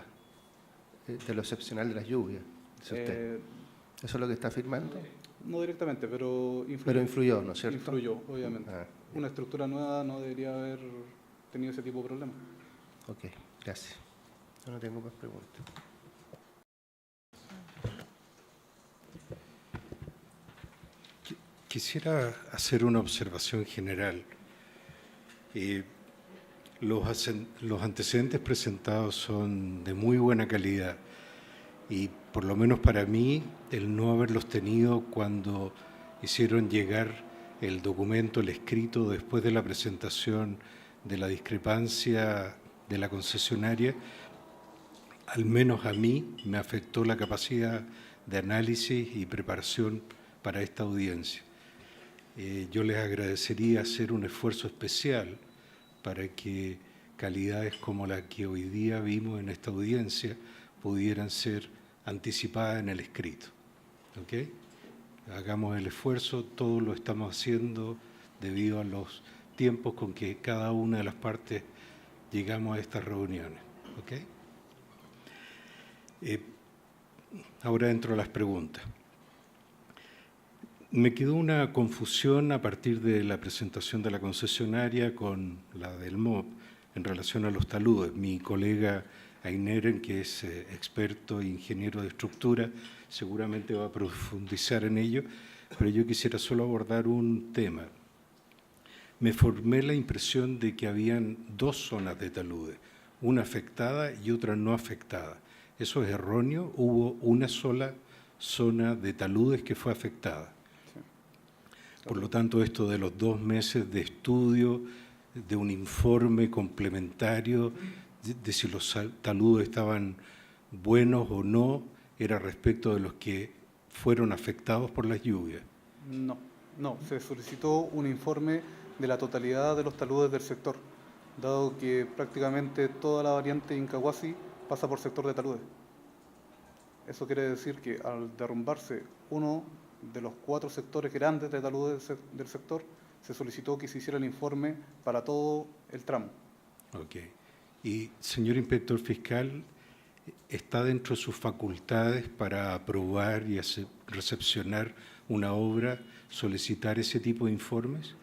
excepcional de las lluvias, dice usted. ¿Eso es lo que está afirmando? No directamente, pero influyó. Pero influyó, ¿no es cierto? Influyó, obviamente. Ah. Una estructura nueva no debería haber tenido ese tipo de problemas. Ok, gracias. Yo no tengo más preguntas. Quisiera hacer una observación general. Los antecedentes presentados son de muy buena calidad y por lo menos para mí el no haberlos tenido cuando hicieron llegar el documento, el escrito, después de la presentación de la discrepancia de la concesionaria, al menos a mí me afectó la capacidad de análisis y preparación para esta audiencia. Yo les agradecería hacer un esfuerzo especial para que calidades como la que hoy día vimos en esta audiencia pudieran ser anticipadas en el escrito. ¿Ok? Hagamos el esfuerzo, todos lo estamos haciendo debido a los tiempos con que cada una de las partes llegamos a estas reuniones. ¿Ok? Ahora entro a las preguntas. Me quedó una confusión a partir de la presentación de la concesionaria con la del MOP en relación a los taludes. Mi colega Aineren, que es experto e ingeniero de estructura, seguramente va a profundizar en ello, pero yo quisiera solo abordar un tema. Me formé la impresión de que habían dos zonas de taludes, una afectada y otra no afectada. ¿Eso es erróneo? ¿Hubo una sola zona de taludes que fue afectada? Por lo tanto, esto de los 2 meses de estudio, de un informe complementario, de si los taludes estaban buenos o no, era respecto de los que fueron afectados por las lluvias. No, se solicitó un informe de la totalidad de los taludes del sector, dado que prácticamente toda la variante Incahuasi pasa por sector de taludes. Eso quiere decir que al derrumbarse uno de los 4 sectores grandes de taludes del sector, se solicitó que se hiciera el informe para todo el tramo. Ok. Y, señor inspector fiscal, ¿está dentro de sus facultades para aprobar y recepcionar una obra, solicitar ese tipo de informes?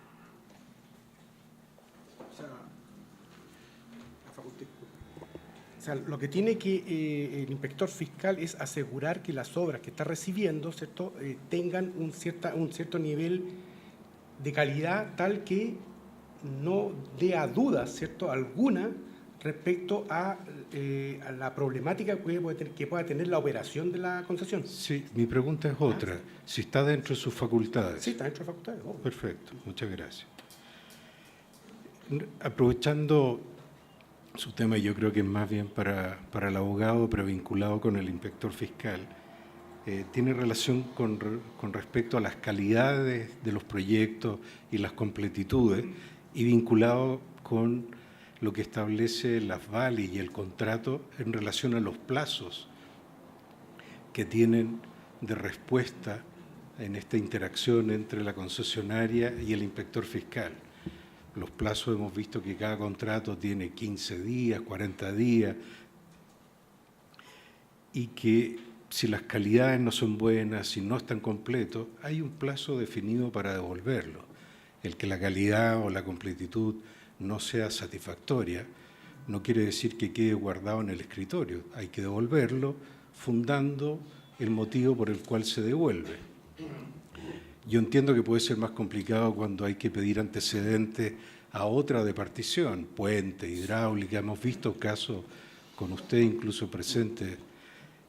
O sea, lo que tiene que el inspector fiscal es asegurar que las obras que está recibiendo, ¿cierto?, tengan un cierto nivel de calidad tal que no dé a dudas, ¿cierto?, alguna respecto a la problemática que pueda tener la operación de la concesión. Sí, mi pregunta es otra. Si está dentro de sus facultades. Sí, está dentro de facultades. Oh. Perfecto, muchas gracias. Aprovechando su tema, yo creo que es más bien para el abogado, pero vinculado con el inspector fiscal, tiene relación con respecto a las calidades de los proyectos y las completitudes, y vinculado con lo que establece las VALI y el contrato en relación a los plazos que tienen de respuesta en esta interacción entre la concesionaria y el inspector fiscal. Los plazos hemos visto que cada contrato tiene 15 días, 40 días, y que si las calidades no son buenas, si no están completos, hay un plazo definido para devolverlo. El que la calidad o la completitud no sea satisfactoria no quiere decir que quede guardado en el escritorio. Hay que devolverlo fundando el motivo por el cual se devuelve. Yo entiendo que puede ser más complicado cuando hay que pedir antecedentes a otra de partición, puente, hidráulica. Hemos visto casos con usted incluso presente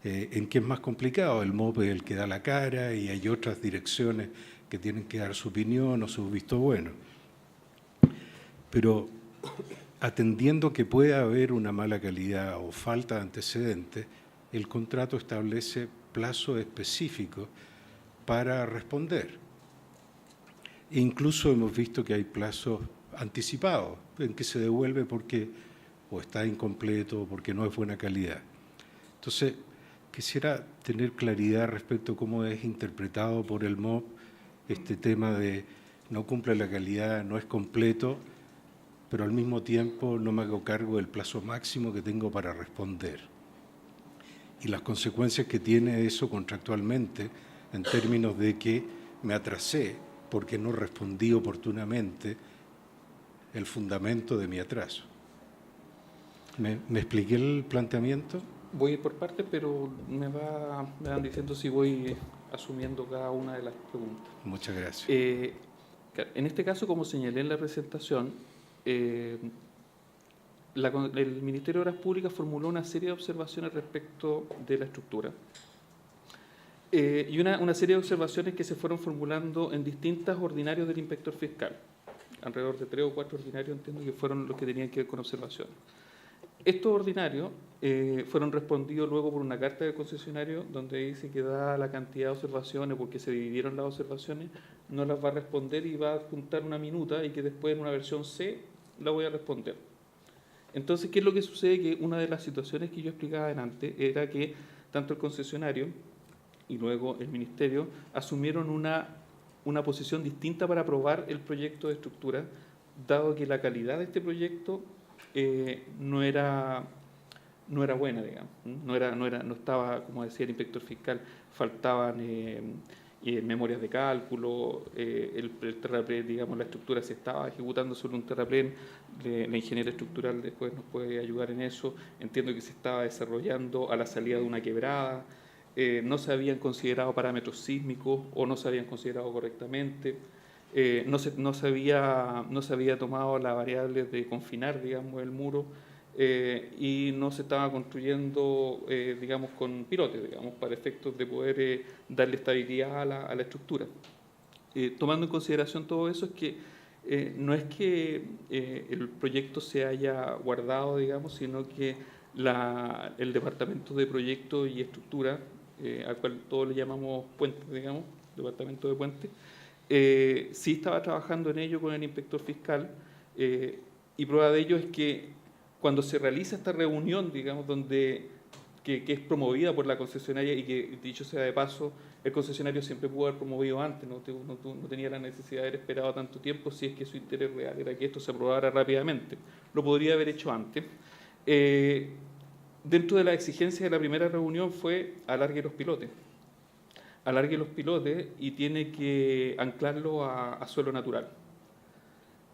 en que es más complicado. El MOP es el que da la cara y hay otras direcciones que tienen que dar su opinión o su visto bueno. Pero atendiendo que puede haber una mala calidad o falta de antecedentes, el contrato establece plazos específicos para responder. E incluso hemos visto que hay plazos anticipados en que se devuelve porque o está incompleto o porque no es buena calidad. Entonces, quisiera tener claridad respecto a cómo es interpretado por el MOP este tema de no cumple la calidad, no es completo, pero al mismo tiempo no me hago cargo del plazo máximo que tengo para responder. Y las consecuencias que tiene eso contractualmente en términos de que me atrasé porque no respondí oportunamente el fundamento de mi atraso. ¿Me expliqué el planteamiento? Voy a ir por partes, pero me van diciendo si voy asumiendo cada una de las preguntas. Muchas gracias. En este caso, como señalé en la presentación, el Ministerio de Obras Públicas formuló una serie de observaciones respecto de la estructura. Y una serie de observaciones que se fueron formulando en distintos ordinarios del inspector fiscal. Alrededor de 3 o 4 ordinarios, entiendo que fueron los que tenían que ver con observaciones. Estos ordinarios fueron respondidos luego por una carta del concesionario donde dice que dada la cantidad de observaciones, porque se dividieron las observaciones, no las va a responder y va a adjuntar una minuta y que después en una versión C la voy a responder. Entonces, ¿qué es lo que sucede? Que una de las situaciones que yo explicaba adelante era que tanto el concesionario y luego el Ministerio asumieron una posición distinta para aprobar el proyecto de estructura, dado que la calidad de este proyecto no era buena, digamos, no estaba, como decía el inspector fiscal, faltaban memorias de cálculo, el terraplén, digamos, la estructura se estaba ejecutando sobre un terraplén, la ingeniera estructural después nos puede ayudar en eso, entiendo que se estaba desarrollando a la salida de una quebrada, no se habían considerado parámetros sísmicos o no se habían considerado correctamente, no se había tomado la variable de confinar, digamos, el muro, y no se estaba construyendo, digamos, con pilotes, digamos, para efectos de poder darle estabilidad a la estructura. Tomando en consideración todo eso, es que no es que el proyecto se haya guardado, digamos, sino que el Departamento de Proyecto y Estructura, al cual todos le llamamos puente, digamos, Departamento de Puente, sí estaba trabajando en ello con el inspector fiscal, y prueba de ello es que cuando se realiza esta reunión, digamos, que es promovida por la concesionaria y que, dicho sea de paso, el concesionario siempre pudo haber promovido antes, no tenía la necesidad de haber esperado tanto tiempo si es que su interés real era que esto se aprobara rápidamente. Lo podría haber hecho antes. Dentro de la exigencia de la primera reunión fue alargue los pilotes. Alargue los pilotes y tiene que anclarlo a suelo natural.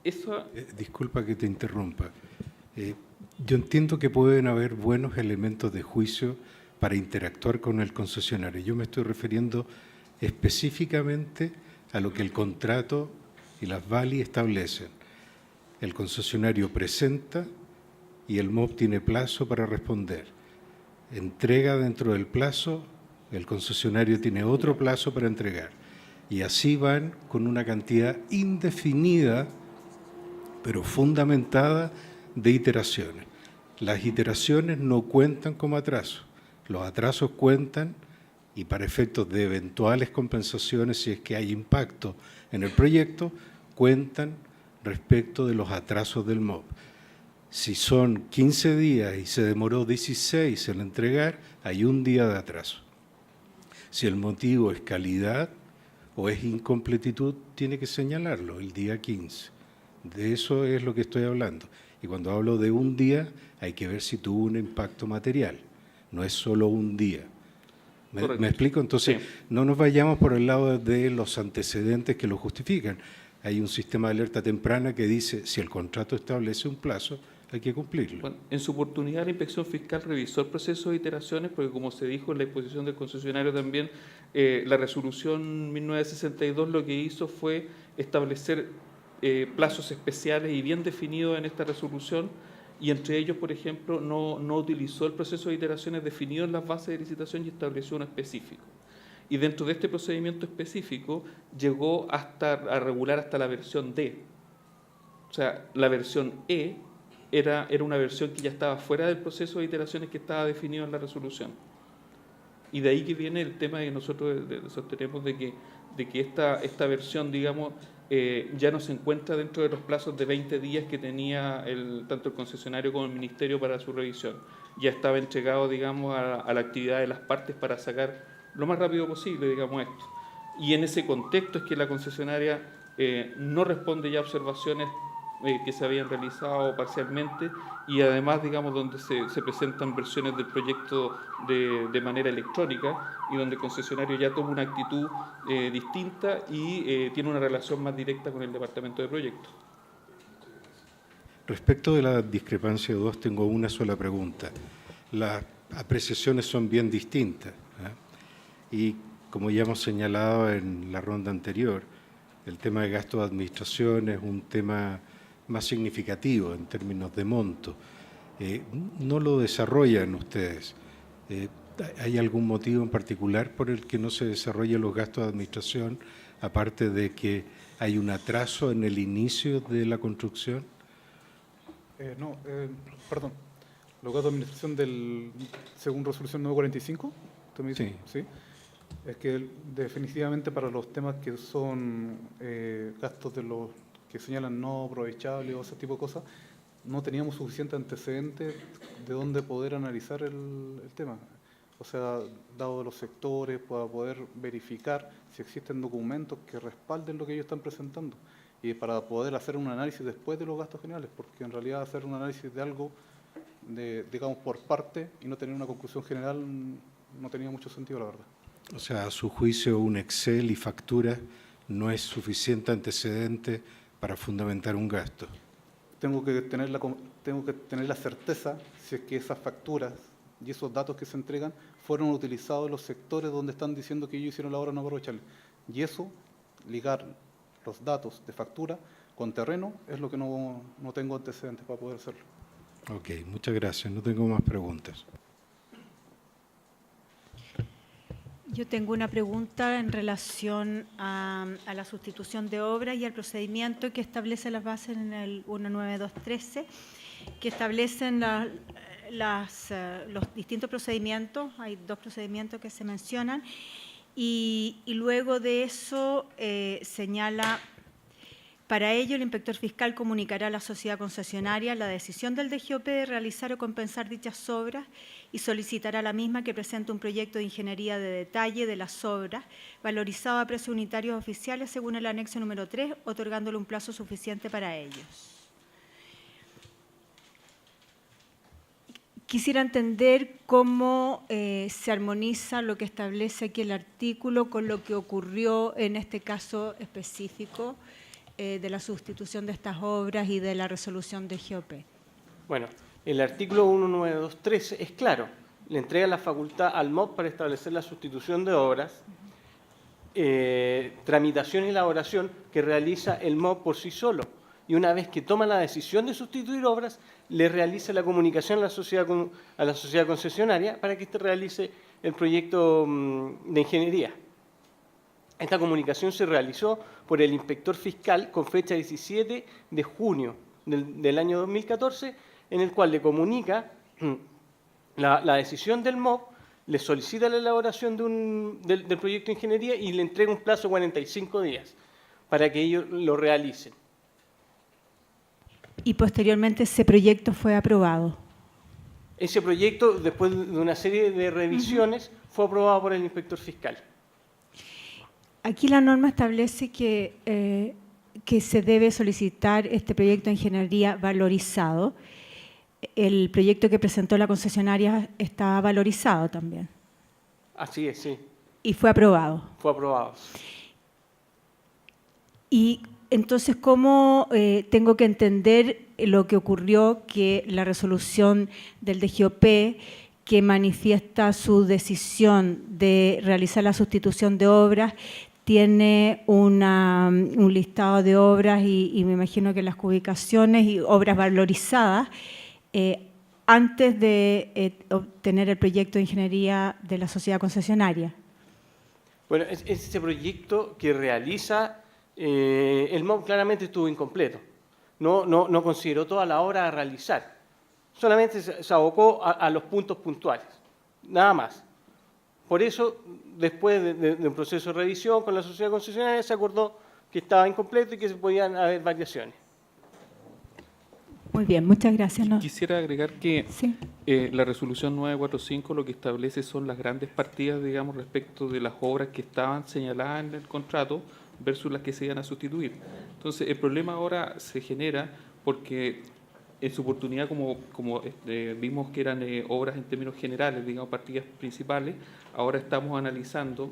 Eso... Disculpa que te interrumpa. Yo entiendo que pueden haber buenos elementos de juicio para interactuar con el concesionario. Yo me estoy refiriendo específicamente a lo que el contrato y las VALI establecen. El concesionario presenta y el MOB tiene plazo para responder. Entrega dentro del plazo, el concesionario tiene otro plazo para entregar. Y así van con una cantidad indefinida, pero fundamentada, de iteraciones. Las iteraciones no cuentan como atraso. Los atrasos cuentan, y para efectos de eventuales compensaciones, si es que hay impacto en el proyecto, cuentan respecto de los atrasos del MOB. Si son 15 días y se demoró 16 en entregar, hay un día de atraso. Si el motivo es calidad o es incompletitud, tiene que señalarlo el día 15. De eso es lo que estoy hablando. Y cuando hablo de un día, hay que ver si tuvo un impacto material. No es solo un día. ¿Me explico? Entonces, sí, no nos vayamos por el lado de los antecedentes que lo justifican. Hay un sistema de alerta temprana que dice, si el contrato establece un plazo, hay que cumplirlo. Bueno, en su oportunidad, la Inspección Fiscal revisó el proceso de iteraciones, porque como se dijo en la exposición del concesionario también, la resolución 1962 lo que hizo fue establecer plazos especiales y bien definidos en esta resolución, y entre ellos, por ejemplo, no utilizó el proceso de iteraciones definido en las bases de licitación y estableció uno específico. Y dentro de este procedimiento específico llegó a regular hasta la versión D. O sea, la versión E era una versión que ya estaba fuera del proceso de iteraciones que estaba definido en la resolución. Y de ahí que viene el tema que nosotros sostenemos de que esta versión, digamos, ya no se encuentra dentro de los plazos de 20 días que tenía tanto el concesionario como el Ministerio para su revisión. Ya estaba entregado, digamos, a la actividad de las partes para sacar lo más rápido posible, digamos, esto. Y en ese contexto es que la concesionaria no responde ya a observaciones que se habían realizado parcialmente, y además, digamos, donde se presentan versiones del proyecto de manera electrónica, y donde el concesionario ya toma una actitud distinta y tiene una relación más directa con el Departamento de Proyectos. Respecto de la discrepancia 2, tengo una sola pregunta. Las apreciaciones son bien distintas, y como ya hemos señalado en la ronda anterior, el tema de gasto de administración es un tema más significativo en términos de monto. no lo desarrollan ustedes. ¿Hay algún motivo en particular por el que no se desarrollan los gastos de administración, aparte de que hay un atraso en el inicio de la construcción? Perdón. Los gastos de administración según resolución 945, ¿usted me dice? Sí. Es que definitivamente para los temas que son gastos de los que señalan no aprovechables o ese tipo de cosas, no teníamos suficiente antecedente de dónde poder analizar el tema. O sea, dado los sectores, para poder verificar si existen documentos que respalden lo que ellos están presentando y para poder hacer un análisis después de los gastos generales, porque en realidad hacer un análisis de algo, digamos, por parte y no tener una conclusión general no tenía mucho sentido, la verdad. O sea, a su juicio, un Excel y factura no es suficiente antecedente para fundamentar un gasto. Tengo que tener la certeza si es que esas facturas y esos datos que se entregan fueron utilizados en los sectores donde están diciendo que ellos hicieron la obra no aprovechable. Y eso, ligar los datos de factura con terreno, es lo que no tengo antecedentes para poder hacerlo. Ok, muchas gracias. No tengo más preguntas. Yo tengo una pregunta en relación a la sustitución de obras y al procedimiento que establece las bases en el 19213, que establecen los distintos procedimientos. Hay 2 procedimientos que se mencionan y luego de eso señala: para ello, el inspector fiscal comunicará a la sociedad concesionaria la decisión del DGOP de realizar o compensar dichas obras y solicitará a la misma que presente un proyecto de ingeniería de detalle de las obras, valorizado a precios unitarios oficiales según el anexo número 3, otorgándole un plazo suficiente para ellos. Quisiera entender cómo se armoniza lo que establece aquí el artículo con lo que ocurrió en este caso específico de la sustitución de estas obras y de la resolución de GOP. Bueno, el artículo 19213 es claro, le entrega la facultad al MOP para establecer la sustitución de obras, tramitación y elaboración que realiza el MOP por sí solo. Y una vez que toma la decisión de sustituir obras, le realiza la comunicación a la sociedad concesionaria para que éste realice el proyecto de ingeniería. Esta comunicación se realizó por el inspector fiscal con fecha 17 de junio del año 2014, en el cual le comunica la decisión del MOP, le solicita la elaboración del proyecto de ingeniería y le entrega un plazo de 45 días para que ellos lo realicen. Y posteriormente ese proyecto fue aprobado. Ese proyecto, después de una serie de revisiones, fue aprobado por el inspector fiscal. Aquí la norma establece que se debe solicitar este proyecto de ingeniería valorizado. El proyecto que presentó la concesionaria está valorizado también. Así es, sí. Y fue aprobado. Fue aprobado. Y entonces, ¿cómo tengo que entender lo que ocurrió, que la resolución del DGOP que manifiesta su decisión de realizar la sustitución de obras tiene un listado de obras y me imagino que las ubicaciones y obras valorizadas antes de obtener el proyecto de ingeniería de la sociedad concesionaria? Bueno, este proyecto que realiza el MOP claramente estuvo incompleto. No consideró toda la obra a realizar. Solamente se abocó a los puntos puntuales, nada más. Por eso, después de un proceso de revisión con la sociedad concesionaria, se acordó que estaba incompleto y que se podían haber variaciones. Muy bien, muchas gracias. Quisiera agregar que sí. La resolución 945 lo que establece son las grandes partidas, digamos, respecto de las obras que estaban señaladas en el contrato versus las que se iban a sustituir. Entonces, el problema ahora se genera porque en su oportunidad, como vimos que eran obras en términos generales, digamos, partidas principales, ahora estamos analizando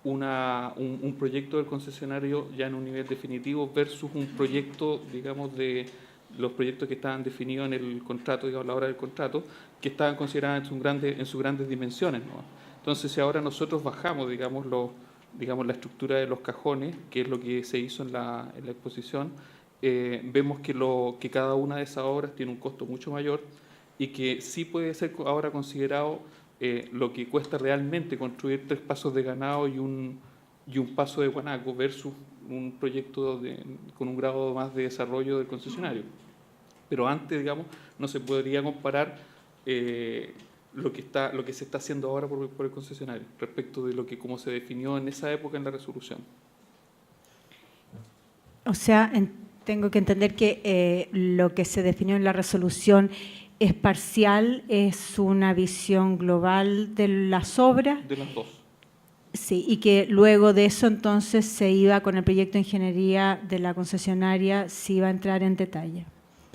un proyecto del concesionario ya en un nivel definitivo versus un proyecto, digamos, de los proyectos que estaban definidos en el contrato, digamos, a la hora del contrato, que estaban considerados en sus grandes dimensiones, ¿no? Entonces, si ahora nosotros bajamos, digamos, la estructura de los cajones, que es lo que se hizo en la exposición, vemos que cada una de esas obras tiene un costo mucho mayor y que sí puede ser ahora considerado lo que cuesta realmente construir 3 pasos de ganado y un paso de guanaco versus un proyecto con un grado más de desarrollo del concesionario. Pero antes, digamos, no se podría comparar lo que se está haciendo ahora por el concesionario respecto de lo que como se definió en esa época en la resolución. O sea, tengo que entender que lo que se definió en la resolución es parcial, es una visión global de las obras. De las dos. Sí, y que luego de eso entonces se iba con el proyecto de ingeniería de la concesionaria, se iba a entrar en detalle.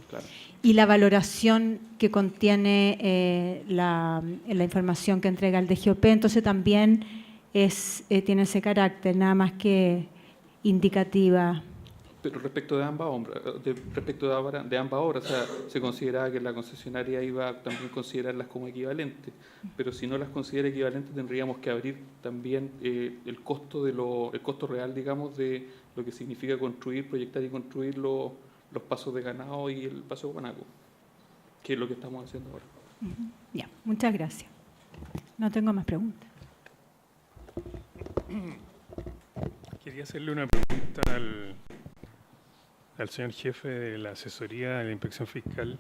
Claro. Y la valoración que contiene la información que entrega el DGOP, entonces también tiene ese carácter, nada más que indicativa. Pero respecto de ambas obras, o sea, se consideraba que la concesionaria iba a también considerarlas como equivalentes, pero si no las considera equivalentes tendríamos que abrir también el costo real, digamos, de lo que significa construir, proyectar y construir los pasos de ganado y el paso de guanaco, que es lo que estamos haciendo ahora. Ya, muchas gracias. No tengo más preguntas. Quería hacerle una pregunta al señor jefe de la asesoría de la inspección fiscal,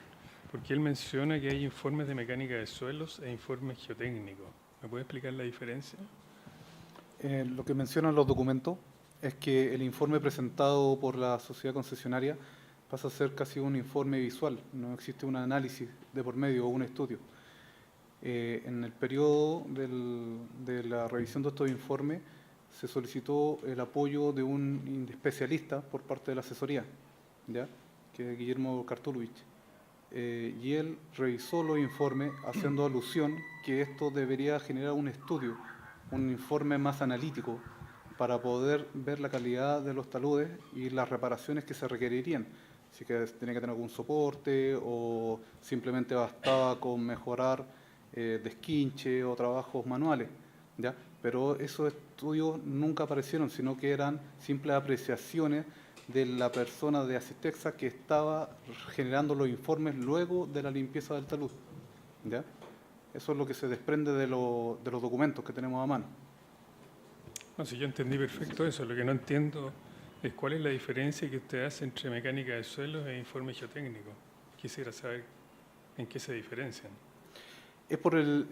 porque él menciona que hay informes de mecánica de suelos e informes geotécnicos. ¿Me puede explicar la diferencia? Lo que mencionan los documentos es que el informe presentado por la sociedad concesionaria pasa a ser casi un informe visual, no existe un análisis de por medio o un estudio. En el periodo de la revisión de estos informes se solicitó el apoyo de un especialista por parte de la asesoría, ¿ya? Que es Guillermo Kartulovich. Y él revisó los informes haciendo alusión que esto debería generar un estudio, un informe más analítico para poder ver la calidad de los taludes y las reparaciones que se requerirían. Si que tenía que tener algún soporte o simplemente bastaba con mejorar desquinche o trabajos manuales, ¿ya? Pero esos estudios nunca aparecieron, sino que eran simples apreciaciones de la persona de Asistexa que estaba generando los informes luego de la limpieza del talud, ¿ya? Eso es lo que se desprende de los documentos que tenemos a mano. No, si yo entendí perfecto eso, lo que no entiendo es cuál es la diferencia que usted hace entre mecánica de suelos e informe geotécnico. Quisiera saber en qué se diferencian. Es por el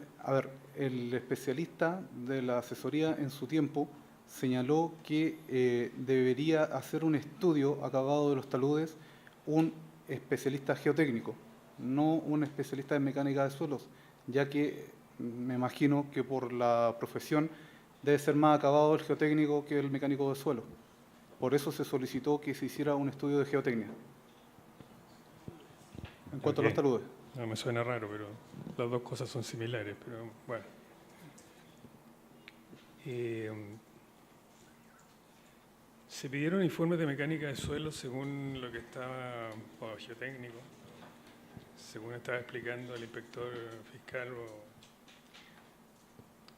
especialista de la asesoría en su tiempo señaló que debería hacer un estudio acabado de los taludes un especialista geotécnico, no un especialista en mecánica de suelos, ya que me imagino que por la profesión debe ser más acabado el geotécnico que el mecánico de suelo. Por eso se solicitó que se hiciera un estudio de geotecnia. En cuanto a los taludes. No, me suena raro, pero las dos cosas son similares, pero bueno. Se pidieron informes de mecánica de suelo según lo que estaba, o geotécnico, según estaba explicando el inspector fiscal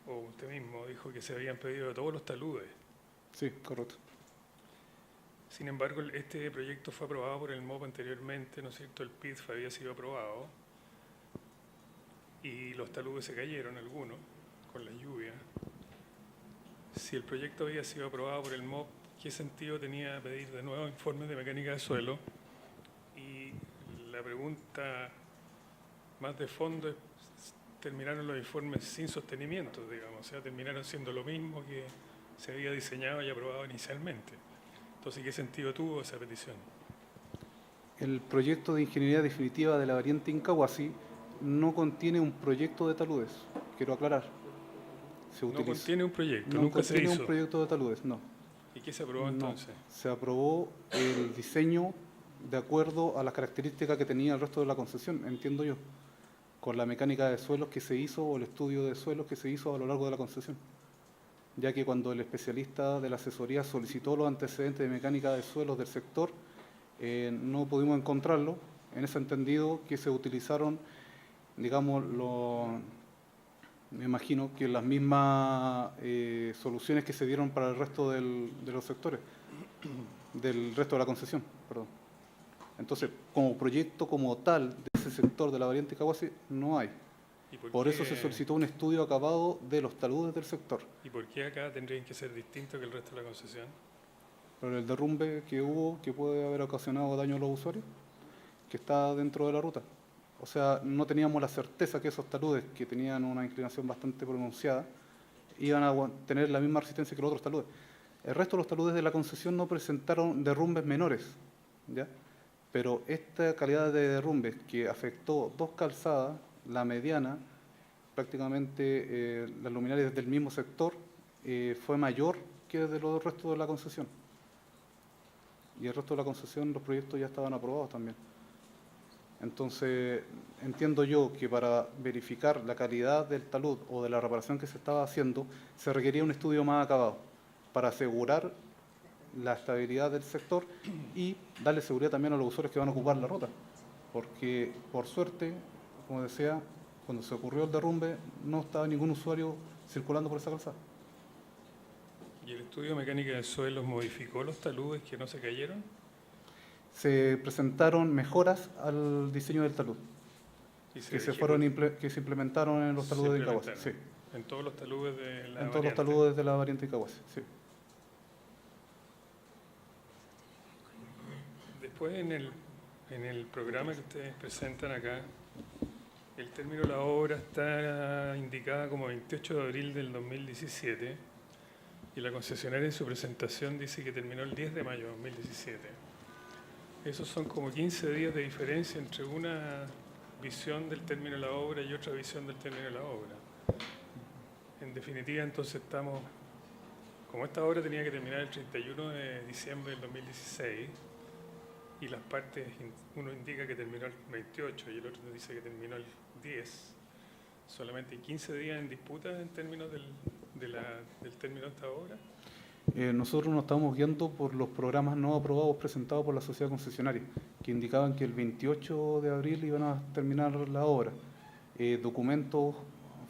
o usted mismo, dijo que se habían pedido de todos los taludes. Sí, correcto. Sin embargo, este proyecto fue aprobado por el MOP anteriormente, ¿no es cierto? El PIDF había sido aprobado y los taludes se cayeron, algunos, con la lluvia. Si el proyecto había sido aprobado por el MOP, ¿qué sentido tenía pedir de nuevo informes de mecánica de suelo? Y la pregunta más de fondo es, terminaron los informes sin sostenimiento, digamos, o sea, terminaron siendo lo mismo que se había diseñado y aprobado inicialmente. Entonces, ¿qué sentido tuvo esa petición? El proyecto de ingeniería definitiva de la variante Incahuasi no contiene un proyecto de taludes, quiero aclarar. No contiene un proyecto, no nunca se hizo. No contiene un proyecto de taludes, no. ¿Y qué se aprobó entonces? Se aprobó el diseño de acuerdo a las características que tenía el resto de la concesión, entiendo yo, con la mecánica de suelos que se hizo o el estudio de suelos que se hizo a lo largo de la concesión. Ya que cuando el especialista de la asesoría solicitó los antecedentes de mecánica de suelos del sector, no pudimos encontrarlo, en ese entendido que se utilizaron, digamos, me imagino que las mismas soluciones que se dieron para el resto de los sectores, del resto de la concesión, perdón. Entonces, como proyecto como tal de ese ese sector de la variante Caguasi no hay. ¿Y Por eso se solicitó un estudio acabado de los taludes del sector. ¿Y por qué acá tendrían que ser distintos que el resto de la concesión? Por el derrumbe que hubo, que puede haber ocasionado daño a los usuarios, que está dentro de la ruta. O sea, no teníamos la certeza que esos taludes, que tenían una inclinación bastante pronunciada, iban a tener la misma resistencia que los otros taludes. El resto de los taludes de la concesión no presentaron derrumbes menores, ¿ya? Pero esta calidad de derrumbes que afectó dos calzadas, la mediana, prácticamente las luminarias del mismo sector, fue mayor que de los restos de la concesión. Y el resto de la concesión, los proyectos ya estaban aprobados también. Entonces, entiendo yo que para verificar la calidad del talud o de la reparación que se estaba haciendo, se requería un estudio más acabado para asegurar la estabilidad del sector y darle seguridad también a los usuarios que van a ocupar la ruta. Porque, por suerte, como decía, cuando se ocurrió el derrumbe, no estaba ningún usuario circulando por esa calzada. ¿Y el estudio de mecánica de suelos modificó los taludes que no se cayeron? Se presentaron mejoras al diseño del talud, ¿Y que se implementaron en los taludes de Caguasi. Sí. En todos los taludes de la En todos los taludes de la variante Caguasi, sí. Después, en el programa que ustedes presentan acá, el término de la obra está indicada como 28 de abril del 2017 y la concesionaria en su presentación dice que terminó el 10 de mayo de 2017. Esos son como 15 días de diferencia entre una visión del término de la obra y otra visión del término de la obra. En definitiva, entonces como esta obra tenía que terminar el 31 de diciembre del 2016, y las partes, uno indica que terminó el 28 y el otro dice que terminó el 10, solamente hay 15 días en disputa en términos del término de esta obra. Nosotros nos estamos guiando por los programas no aprobados presentados por la sociedad concesionaria, que indicaban que el 28 de abril iban a terminar la obra. Documentos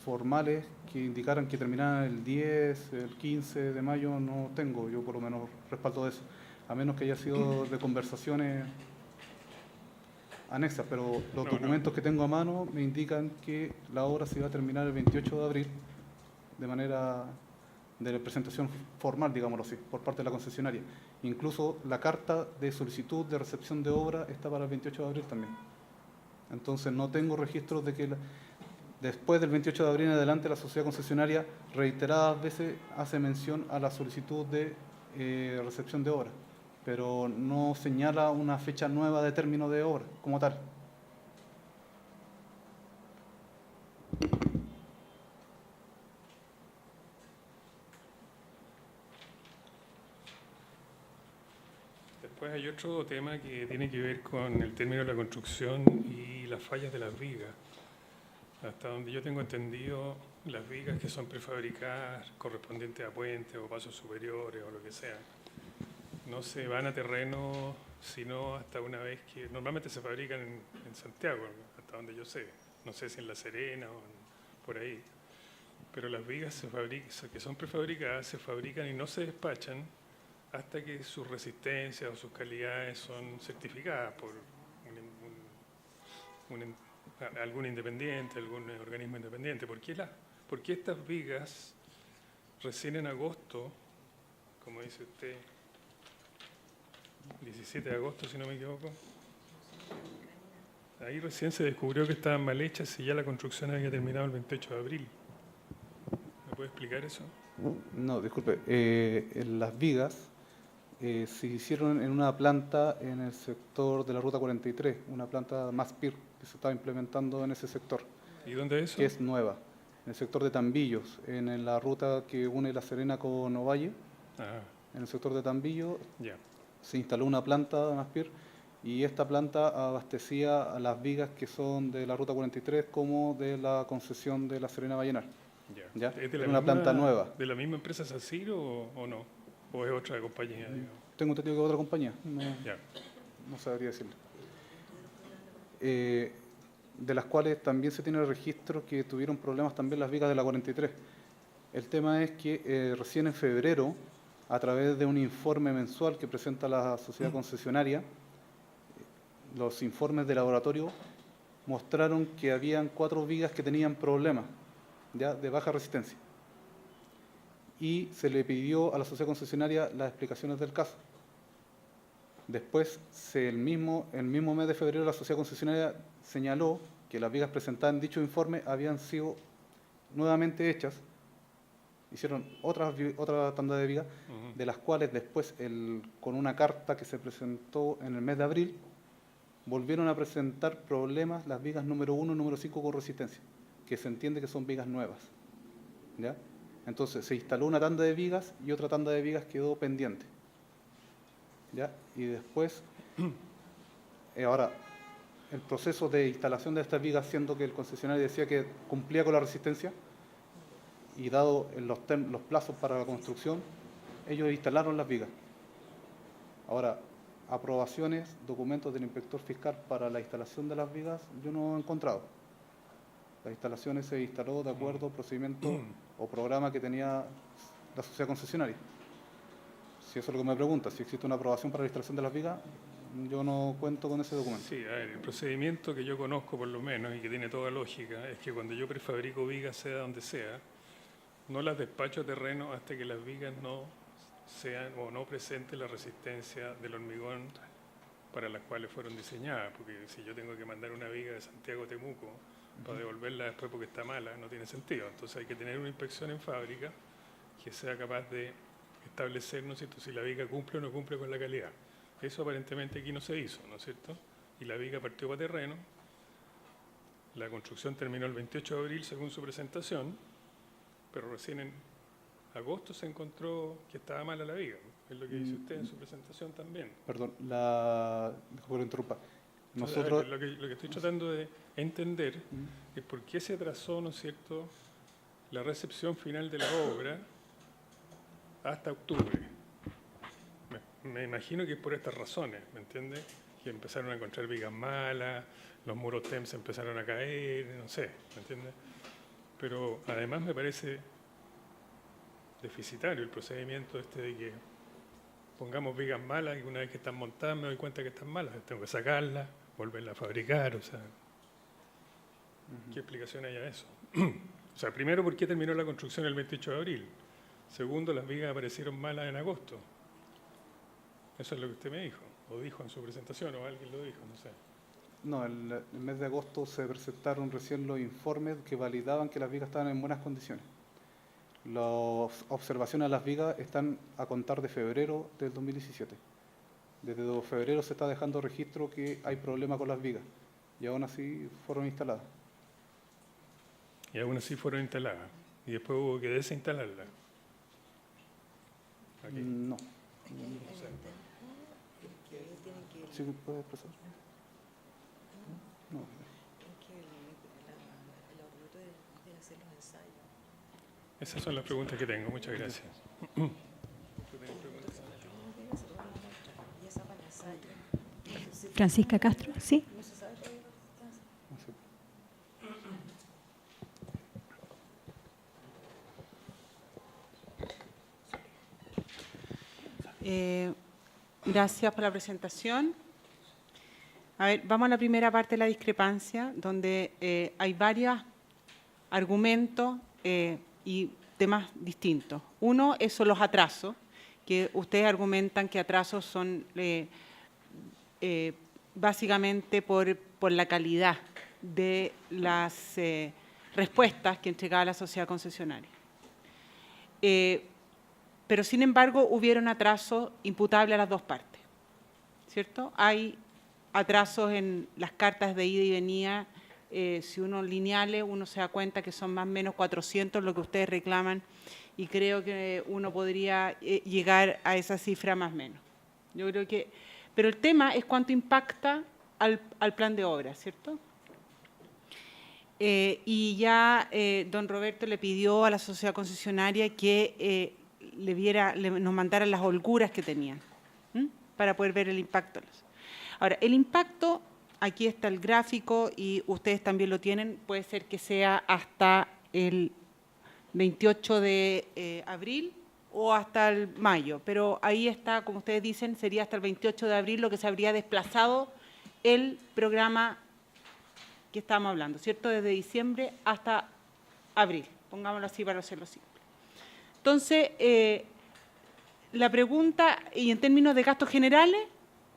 formales que indicaran que terminaran el 10, el 15 de mayo no tengo, yo por lo menos respaldo de eso, a menos que haya sido de conversaciones anexas, pero los documentos que tengo a mano me indican que la obra se iba a terminar el 28 de abril de manera de presentación formal, digámoslo así, por parte de la concesionaria. Incluso la carta de solicitud de recepción de obra está para el 28 de abril también. Entonces no tengo registros de que después del 28 de abril en adelante la sociedad concesionaria reiteradas veces hace mención a la solicitud de recepción de obra, pero no señala una fecha nueva de término de obra como tal. Después hay otro tema que tiene que ver con el término de la construcción y las fallas de las vigas. Hasta donde yo tengo entendido, las vigas que son prefabricadas correspondientes a puentes o pasos superiores o lo que sea, no se van a terreno sino hasta una vez que normalmente se fabrican en Santiago, hasta donde yo sé. No sé si en La Serena o por ahí. Pero las vigas que son prefabricadas se fabrican y no se despachan hasta que sus resistencias o sus calidades son certificadas por algún independiente, algún organismo independiente. ¿Por qué estas vigas recién en agosto, como dice usted, 17 de agosto si no me equivoco, ahí recién se descubrió que estaban mal hechas y ya la construcción había terminado el 28 de abril? ¿Me puede explicar eso? No, disculpe. Las vigas se hicieron en una planta en el sector de la Ruta 43, una planta MASPIR que se estaba implementando en ese sector. ¿Y dónde es eso? Que es nueva, en el sector de Tambillos, en la ruta que une La Serena con Ovalle. En el sector de Tambillo se instaló una planta de MASPIR y esta planta abastecía a las vigas que son de la Ruta 43 como de la concesión de La Serena Vallenar. ¿Ya? ¿Es de una planta nueva. ¿De la misma empresa SACIR o no? ¿O es otra compañía? Tengo entendido que es otra compañía, no sabría decirle. De las cuales también se tiene registro que tuvieron problemas también las vigas de la 43. El tema es que recién en febrero, a través de un informe mensual que presenta la sociedad concesionaria, los informes de laboratorio mostraron que habían 4 vigas que tenían problemas, ¿ya?, de baja resistencia. Y se le pidió a la sociedad concesionaria las explicaciones del caso. Después, el mismo mes de febrero, la sociedad concesionaria señaló que las vigas presentadas en dicho informe habían sido nuevamente hechas, hicieron otra tanda de vigas, de las cuales después, con una carta que se presentó en el mes de abril, volvieron a presentar problemas las vigas número 1 y número 5 con resistencia, que se entiende que son vigas nuevas, ¿ya? Entonces se instaló una tanda de vigas y otra tanda de vigas quedó pendiente, ¿ya? Y después, ahora, el proceso de instalación de estas vigas, siendo que el concesionario decía que cumplía con la resistencia, y dado los plazos para la construcción, ellos instalaron las vigas. Ahora, aprobaciones, documentos del inspector fiscal para la instalación de las vigas, yo no he encontrado. Las instalaciones se instaló de acuerdo al procedimiento o programa que tenía la sociedad concesionaria. Si eso es lo que me pregunta, si existe una aprobación para la instalación de las vigas, yo no cuento con ese documento. Sí, a ver, el procedimiento que yo conozco por lo menos y que tiene toda lógica es que cuando yo prefabrico vigas, sea donde sea, no las despacho a terreno hasta que las vigas no sean o no presenten la resistencia del hormigón para las cuales fueron diseñadas, porque si yo tengo que mandar una viga de Santiago a Temuco para devolverla después porque está mala, no tiene sentido. Entonces hay que tener una inspección en fábrica que sea capaz de establecer, ¿no es cierto?, si la viga cumple o no cumple con la calidad. Eso aparentemente aquí no se hizo, ¿no es cierto? Y la viga partió para terreno, la construcción terminó el 28 de abril según su presentación, pero recién en agosto se encontró que estaba mala la viga. Es lo que dice usted en su presentación también. Perdón, disculpe que interrumpa. Nosotros... Lo que estoy tratando de entender es por qué se atrasó, ¿no es cierto?, la recepción final de la obra hasta octubre. Me imagino que es por estas razones, ¿me entiende? Que empezaron a encontrar vigas malas, los muros TEMS empezaron a caer, no sé, ¿me entiende? Pero además me parece deficitario el procedimiento de que pongamos vigas malas y una vez que están montadas me doy cuenta que están malas, tengo que sacarlas, volverlas a fabricar, o sea, ¿qué explicación hay a eso? O sea, primero, ¿por qué terminó la construcción el 28 de abril? Segundo, las vigas aparecieron malas en agosto. Eso es lo que usted me dijo, o dijo en su presentación, o alguien lo dijo, no sé. No, el mes de agosto se presentaron recién los informes que validaban que las vigas estaban en buenas condiciones. Las observaciones a las vigas están a contar de febrero del 2017. Desde febrero se está dejando registro que hay problemas con las vigas y aún así fueron instaladas. Y aún así fueron instaladas y después hubo que desinstalarlas. Aquí. No. ¿Sí puede expresar? No. Esas son las preguntas que tengo. Muchas gracias. Francisca Castro, ¿sí? Gracias por la presentación. A ver, vamos a la primera parte de la discrepancia, donde hay varios argumentos y temas distintos. Uno son los atrasos, que ustedes argumentan que atrasos son básicamente por la calidad de las respuestas que entregaba la sociedad concesionaria. Pero, sin embargo, hubieron atrasos imputables a las dos partes, ¿cierto? Hay atrasos en las cartas de ida y venida. Si uno lineales, uno se da cuenta que son más o menos 400 lo que ustedes reclaman y creo que uno podría llegar a esa cifra más o menos. Yo creo que, pero el tema es cuánto impacta al plan de obra, ¿cierto? Y ya don Roberto le pidió a la sociedad concesionaria que nos mandaran las holguras que tenían para poder ver el impacto. Ahora, el impacto, aquí está el gráfico y ustedes también lo tienen, puede ser que sea hasta el 28 de abril o hasta el mayo, pero ahí está, como ustedes dicen, sería hasta el 28 de abril lo que se habría desplazado el programa que estamos hablando, ¿cierto? Desde diciembre hasta abril, pongámoslo así para hacerlo simple. Entonces, la pregunta, y en términos de gastos generales,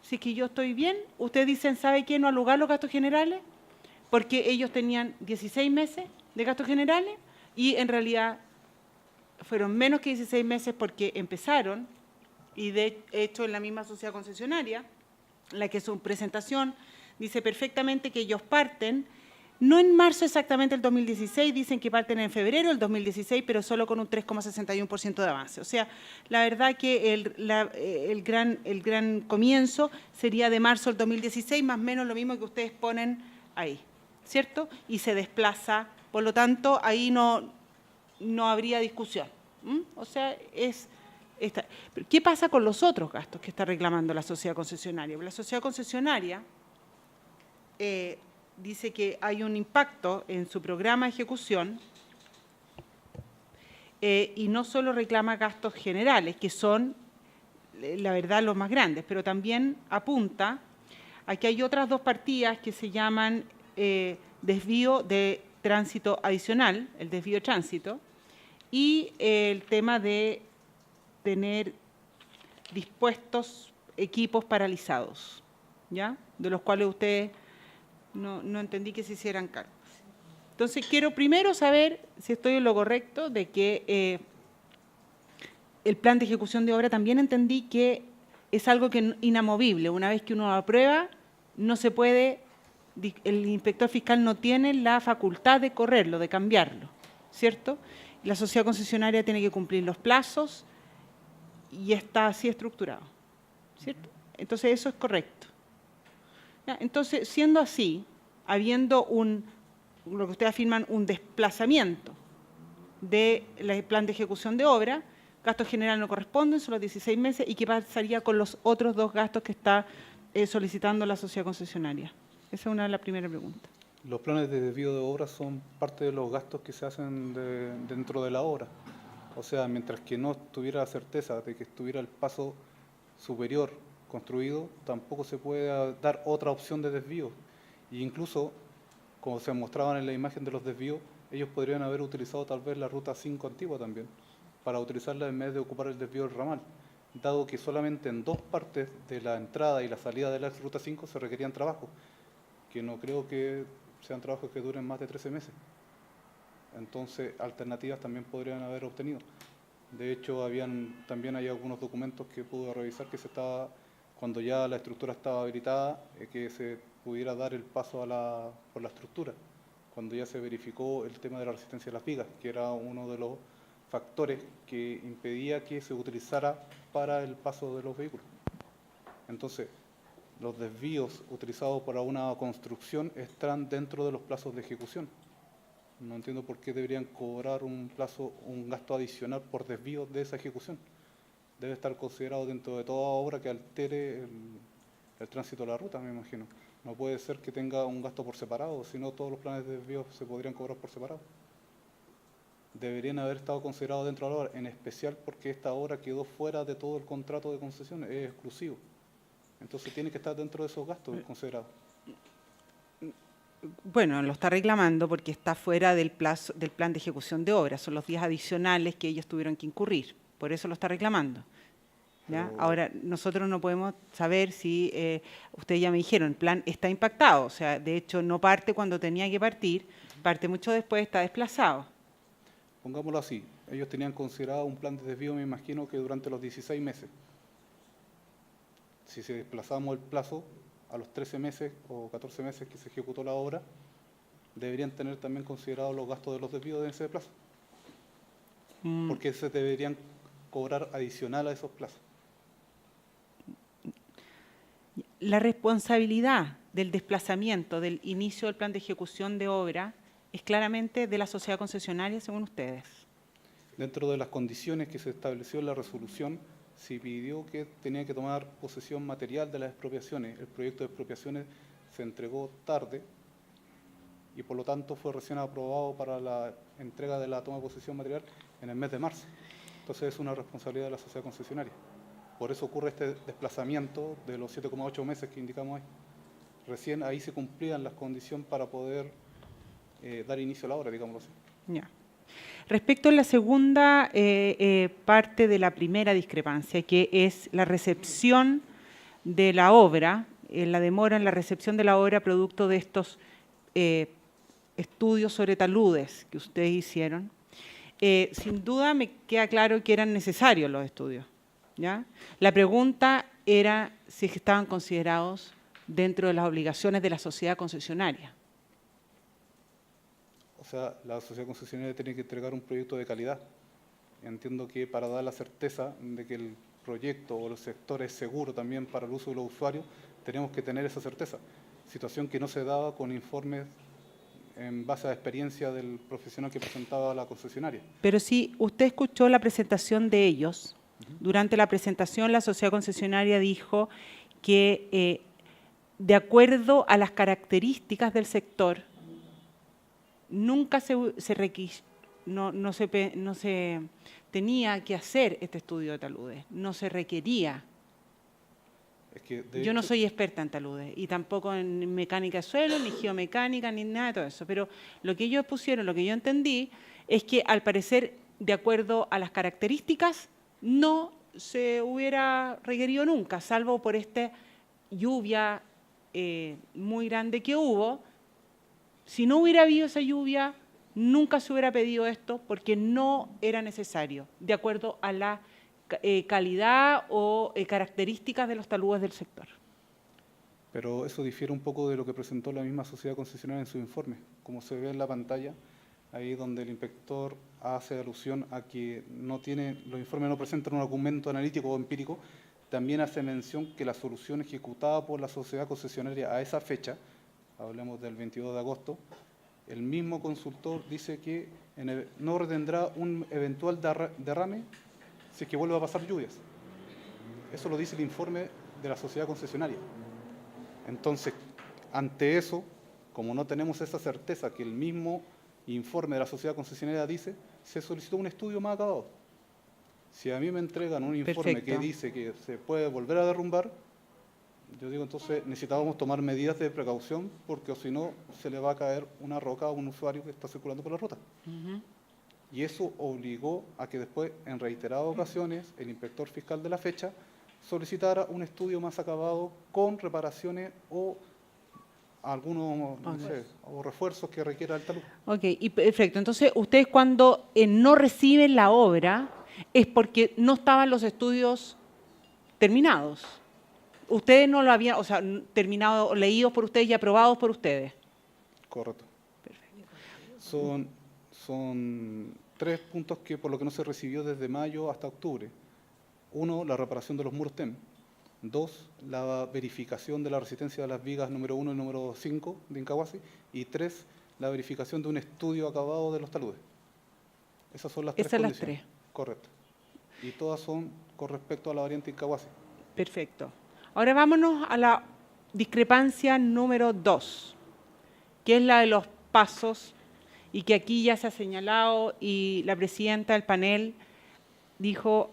si es que yo estoy bien, ustedes dicen, ¿sabe qué? No alugar los gastos generales, porque ellos tenían 16 meses de gastos generales y en realidad fueron menos que 16 meses porque empezaron, y de hecho en la misma sociedad concesionaria, la que su presentación dice perfectamente que ellos parten, no en marzo exactamente del 2016, dicen que parten en febrero del 2016, pero solo con un 3,61% de avance. O sea, la verdad que el gran comienzo sería de marzo del 2016, más o menos lo mismo que ustedes ponen ahí, ¿cierto? Y se desplaza, por lo tanto, ahí no habría discusión. O sea, Pero ¿qué pasa con los otros gastos que está reclamando la sociedad concesionaria? La sociedad concesionaria dice que hay un impacto en su programa de ejecución y no solo reclama gastos generales, que son, la verdad, los más grandes, pero también apunta a que hay otras dos partidas que se llaman desvío de tránsito adicional, el desvío de tránsito, y el tema de tener dispuestos equipos paralizados, ¿ya? De los cuales ustedes no entendí que se hicieran cargo. Entonces, quiero primero saber si estoy en lo correcto de que el plan de ejecución de obra también entendí que es algo que inamovible. Una vez que uno lo aprueba, no se puede, el inspector fiscal no tiene la facultad de correrlo, de cambiarlo, ¿cierto? La sociedad concesionaria tiene que cumplir los plazos y está así estructurado, ¿cierto? Entonces, eso es correcto. ¿Ya? Entonces, siendo así, habiendo lo que ustedes afirman, un desplazamiento del plan de ejecución de obra, gastos generales no corresponden, son los 16 meses, ¿y qué pasaría con los otros dos gastos que está solicitando la sociedad concesionaria? Esa es la primera pregunta. Los planes de desvío de obra son parte de los gastos que se hacen dentro de la obra. O sea, mientras que no tuviera la certeza de que estuviera el paso superior construido, tampoco se puede dar otra opción de desvío. E incluso, como se mostraban en la imagen de los desvíos, ellos podrían haber utilizado tal vez la ruta 5 antigua también, para utilizarla en vez de ocupar el desvío del ramal, dado que solamente en dos partes de la entrada y la salida de la ruta 5 se requerían trabajos, que no creo que sean trabajos que duren más de 13 meses. Entonces, alternativas también podrían haber obtenido. De hecho, también hay algunos documentos que pude revisar que cuando ya la estructura estaba habilitada, que se pudiera dar el paso por la estructura, cuando ya se verificó el tema de la resistencia de las vigas, que era uno de los factores que impedía que se utilizara para el paso de los vehículos. Entonces, los desvíos utilizados para una construcción están dentro de los plazos de ejecución. No entiendo por qué deberían cobrar un gasto adicional por desvío de esa ejecución. Debe estar considerado dentro de toda obra que altere el tránsito de la ruta, me imagino. No puede ser que tenga un gasto por separado, sino todos los planes de desvío se podrían cobrar por separado. Deberían haber estado considerados dentro de la obra, en especial porque esta obra quedó fuera de todo el contrato de concesión, es exclusivo. Entonces tiene que estar dentro de esos gastos considerados. Bueno, lo está reclamando porque está fuera del plan de ejecución de obra, son los días adicionales que ellos tuvieron que incurrir, por eso lo está reclamando. ¿Ya? Ahora, nosotros no podemos saber si, ustedes ya me dijeron, el plan está impactado, o sea, de hecho no parte cuando tenía que partir, parte mucho después, está desplazado. Pongámoslo así, ellos tenían considerado un plan de desvío, me imagino que durante los 16 meses. Si se desplazamos el plazo a los 13 meses o 14 meses que se ejecutó la obra, deberían tener también considerados los gastos de los desvíos de ese plazo. Porque se deberían cobrar adicional a esos plazos. La responsabilidad del desplazamiento del inicio del plan de ejecución de obra es claramente de la sociedad concesionaria, según ustedes. Dentro de las condiciones que se estableció en la resolución, se pidió que tenía que tomar posesión material de las expropiaciones. El proyecto de expropiaciones se entregó tarde y por lo tanto fue recién aprobado para la entrega de la toma de posesión material en el mes de marzo. Entonces es una responsabilidad de la sociedad concesionaria. Por eso ocurre este desplazamiento de los 7,8 meses que indicamos ahí. Recién ahí se cumplían las condiciones para poder dar inicio a la obra, digámoslo así. Ya. Respecto a la segunda parte de la primera discrepancia, que es la recepción de la obra, la demora en la recepción de la obra producto de estos estudios sobre taludes que ustedes hicieron, sin duda me queda claro que eran necesarios los estudios, ¿ya? La pregunta era si estaban considerados dentro de las obligaciones de la sociedad concesionaria. O sea, la sociedad concesionaria tiene que entregar un proyecto de calidad. Entiendo que para dar la certeza de que el proyecto o el sector es seguro también para el uso de los usuarios, tenemos que tener esa certeza. Situación que no se daba con informes en base a la experiencia del profesional que presentaba la concesionaria. Pero si usted escuchó la presentación de ellos, durante la presentación la sociedad concesionaria dijo que de acuerdo a las características del sector, nunca no se tenía que hacer este estudio de taludes, no se requería. Es que, Yo no soy experta en taludes y tampoco en mecánica de suelo, ni geomecánica, ni nada de todo eso, pero lo que ellos pusieron, lo que yo entendí, es que al parecer, de acuerdo a las características, no se hubiera requerido nunca, salvo por esta lluvia muy grande que hubo. Si no hubiera habido esa lluvia, nunca se hubiera pedido esto porque no era necesario, de acuerdo a la calidad o características de los taludes del sector. Pero eso difiere un poco de lo que presentó la misma sociedad concesionaria en su informe. Como se ve en la pantalla, ahí donde el inspector hace alusión a que los informes no presentan un argumento analítico o empírico, también hace mención que la solución ejecutada por la sociedad concesionaria a esa fecha, hablemos del 22 de agosto, el mismo consultor dice que no retendrá un eventual derrame si es que vuelve a pasar lluvias. Eso lo dice el informe de la sociedad concesionaria. Entonces, ante eso, como no tenemos esa certeza que el mismo informe de la sociedad concesionaria dice, se solicitó un estudio más acabado. Si a mí me entregan un informe Perfecto. que dice que se puede volver a derrumbar, yo digo, entonces necesitábamos tomar medidas de precaución porque o si no se le va a caer una roca a un usuario que está circulando por la ruta. Y eso obligó a que después, en reiteradas ocasiones, el inspector fiscal de la fecha solicitara un estudio más acabado con reparaciones o algunos o refuerzos que requiera el talud. Ok, y perfecto. Entonces, ustedes cuando no reciben la obra es porque no estaban los estudios terminados. Ustedes no lo habían, o sea, terminado, leídos por ustedes y aprobados por ustedes. Correcto. Son 3 puntos que por lo que no se recibió desde mayo hasta octubre. 1, la reparación de los muros TEM. 2, la verificación de la resistencia de las vigas número 1 y número 5 de Incahuasi. Y 3, la verificación de un estudio acabado de los taludes. Esas son las 3 Esas condiciones. las 3. Correcto. Y todas son con respecto a la variante Incahuasi. Perfecto. Ahora vámonos a la discrepancia número 2, que es la de los pasos, y que aquí ya se ha señalado y la presidenta del panel dijo,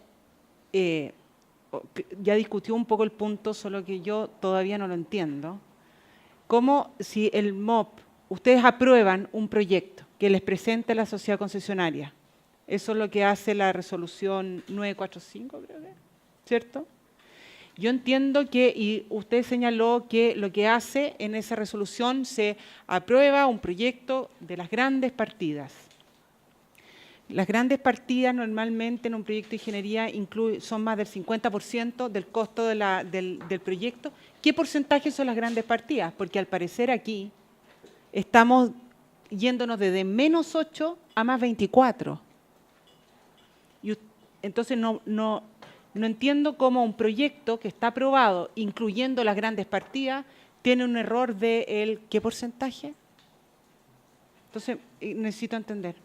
ya discutió un poco el punto, solo que yo todavía no lo entiendo. ¿Cómo si el MOP, ustedes aprueban un proyecto que les presenta la sociedad concesionaria? Eso es lo que hace la resolución 945, creo que, ¿cierto? Yo entiendo que, y usted señaló que lo que hace en esa resolución se aprueba un proyecto de las grandes partidas. Las grandes partidas normalmente en un proyecto de ingeniería son más del 50% del costo del proyecto. ¿Qué porcentaje son las grandes partidas? Porque al parecer aquí estamos yéndonos desde menos 8 a más 24. Y entonces no entiendo cómo un proyecto que está aprobado, incluyendo las grandes partidas, tiene un error de ¿qué porcentaje? Entonces, necesito entender.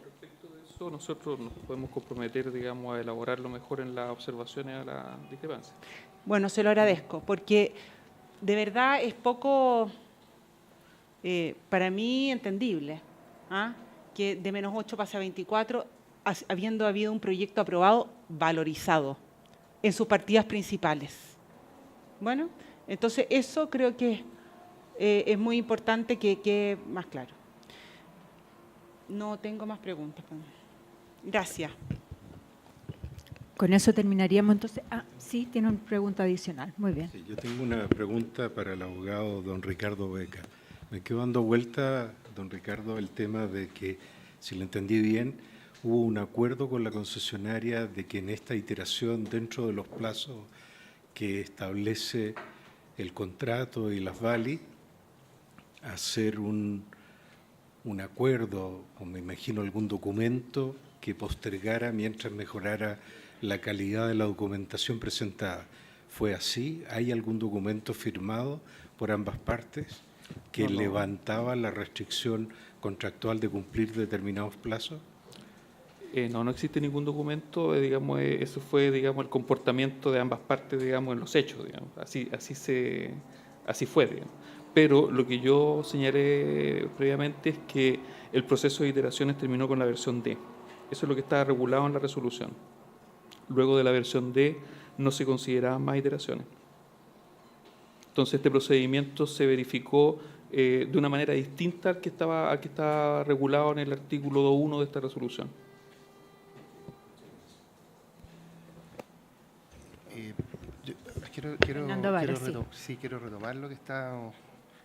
Respecto de eso, nosotros nos podemos comprometer, digamos, a elaborarlo mejor en las observaciones a la discrepancia. Bueno, se lo agradezco, porque de verdad es poco, para mí, entendible, que de menos 8 pase a 24, habiendo habido un proyecto aprobado valorizado en sus partidas principales. Bueno, Entonces, eso creo que es muy importante que quede más claro. No tengo más preguntas. Gracias. Con eso terminaríamos entonces. Ah, sí, tiene una pregunta adicional. Muy bien. Sí, yo tengo una pregunta para el abogado don Ricardo Beca. Me quedo dando vuelta, don Ricardo, el tema de que, si lo entendí bien, hubo un acuerdo con la concesionaria de que en esta iteración, dentro de los plazos que establece el contrato y las VALI, hacer un acuerdo, o me imagino algún documento que postergara mientras mejorara la calidad de la documentación presentada. ¿Fue así? ¿Hay algún documento firmado por ambas partes que levantaba la restricción contractual de cumplir determinados plazos? No existe ningún documento, digamos, eso fue, digamos, el comportamiento de ambas partes, digamos, en los hechos, digamos, así fue, digamos. Pero lo que yo señalé previamente es que el proceso de iteraciones terminó con la versión D. Eso es lo que está regulado en la resolución. Luego de la versión D no se consideraban más iteraciones. Entonces este procedimiento se verificó de una manera distinta al que estaba regulado en el artículo 2.1 de esta resolución. Quiero retomar lo que estábamos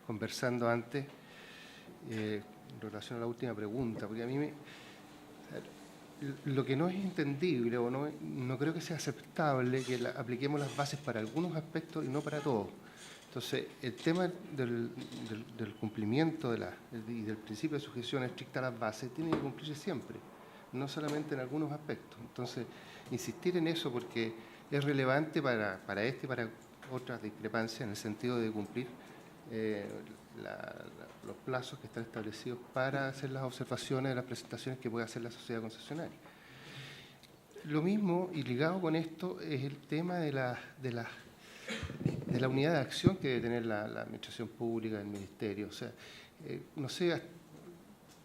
conversando antes en relación a la última pregunta, porque a mí lo que no es entendible o no creo que sea aceptable que apliquemos las bases para algunos aspectos y no para todos. Entonces, el tema del cumplimiento y del principio de sujeción estricta a las bases tiene que cumplirse siempre, no solamente en algunos aspectos. Entonces, insistir en eso porque es relevante para este y para otras discrepancias en el sentido de cumplir los plazos que están establecidos para hacer las observaciones de las presentaciones que puede hacer la sociedad concesionaria. Lo mismo, y ligado con esto, es el tema de la unidad de acción que debe tener la administración pública, el ministerio. O sea, no sé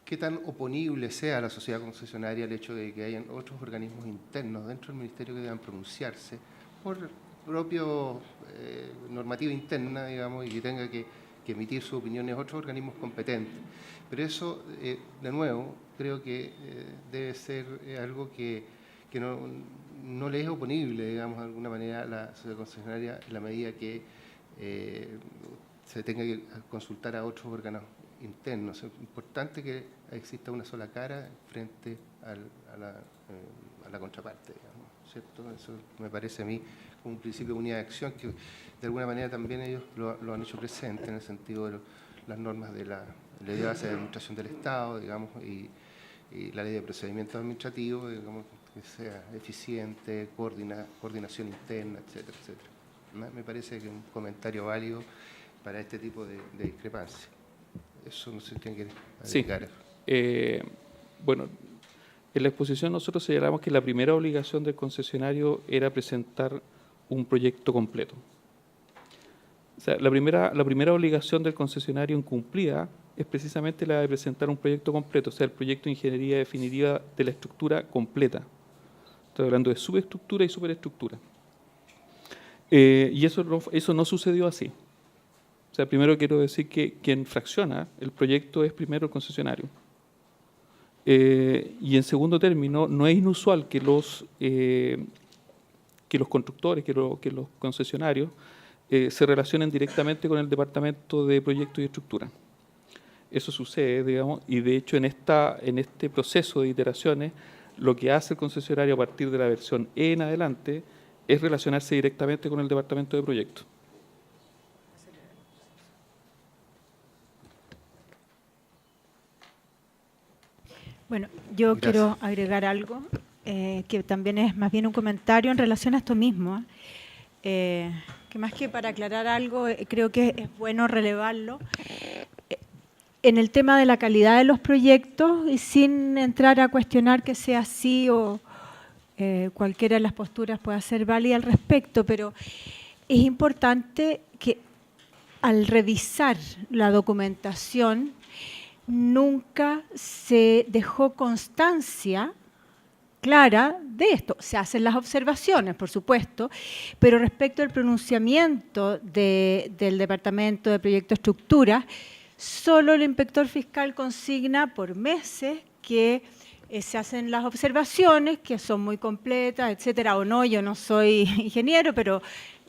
qué tan oponible sea a la sociedad concesionaria el hecho de que hayan otros organismos internos dentro del ministerio que deban pronunciarse por propio normativa interna, digamos, y que tenga que emitir sus opiniones otros organismos competentes. Pero eso, de nuevo, creo que debe ser algo que no le es oponible, digamos, de alguna manera a la sociedad concesionaria en la medida que se tenga que consultar a otros órganos internos. Es importante que exista una sola cara frente a la contraparte, digamos, ¿cierto? Eso me parece a mí como un principio de unidad de acción que de alguna manera también ellos lo han hecho presente en el sentido de las normas de la Ley de Base de Administración del Estado, digamos, y la Ley de Procedimientos Administrativos, digamos, que sea eficiente, coordinación interna, etcétera, etcétera. Me parece que es un comentario válido para este tipo de discrepancias. Eso no sé si tiene que agregar. Sí. Bueno, en la exposición nosotros señalamos que la primera obligación del concesionario era presentar un proyecto completo. O sea, la primera obligación del concesionario incumplida es precisamente la de presentar un proyecto completo, o sea, el proyecto de ingeniería definitiva de la estructura completa. Estoy hablando de subestructura y superestructura. Y eso no sucedió así. O sea, primero quiero decir que quien fracciona el proyecto es primero el concesionario. Y en segundo término, no es inusual que los constructores, que los concesionarios, se relacionen directamente con el Departamento de Proyectos y Estructura. Eso sucede, digamos, y de hecho en este proceso de iteraciones, lo que hace el concesionario a partir de la versión E en adelante es relacionarse directamente con el Departamento de Proyectos. Bueno, yo quiero agregar algo, que también es más bien un comentario en relación a esto mismo, que más que para aclarar algo, creo que es bueno relevarlo. En el tema de la calidad de los proyectos, y sin entrar a cuestionar que sea así o cualquiera de las posturas pueda ser válida al respecto, pero es importante que al revisar la documentación nunca se dejó constancia clara de esto. Se hacen las observaciones, por supuesto, pero respecto al pronunciamiento del Departamento de Proyecto Estructura, solo el inspector fiscal consigna por meses que se hacen las observaciones, que son muy completas, etcétera, o no, yo no soy ingeniero, pero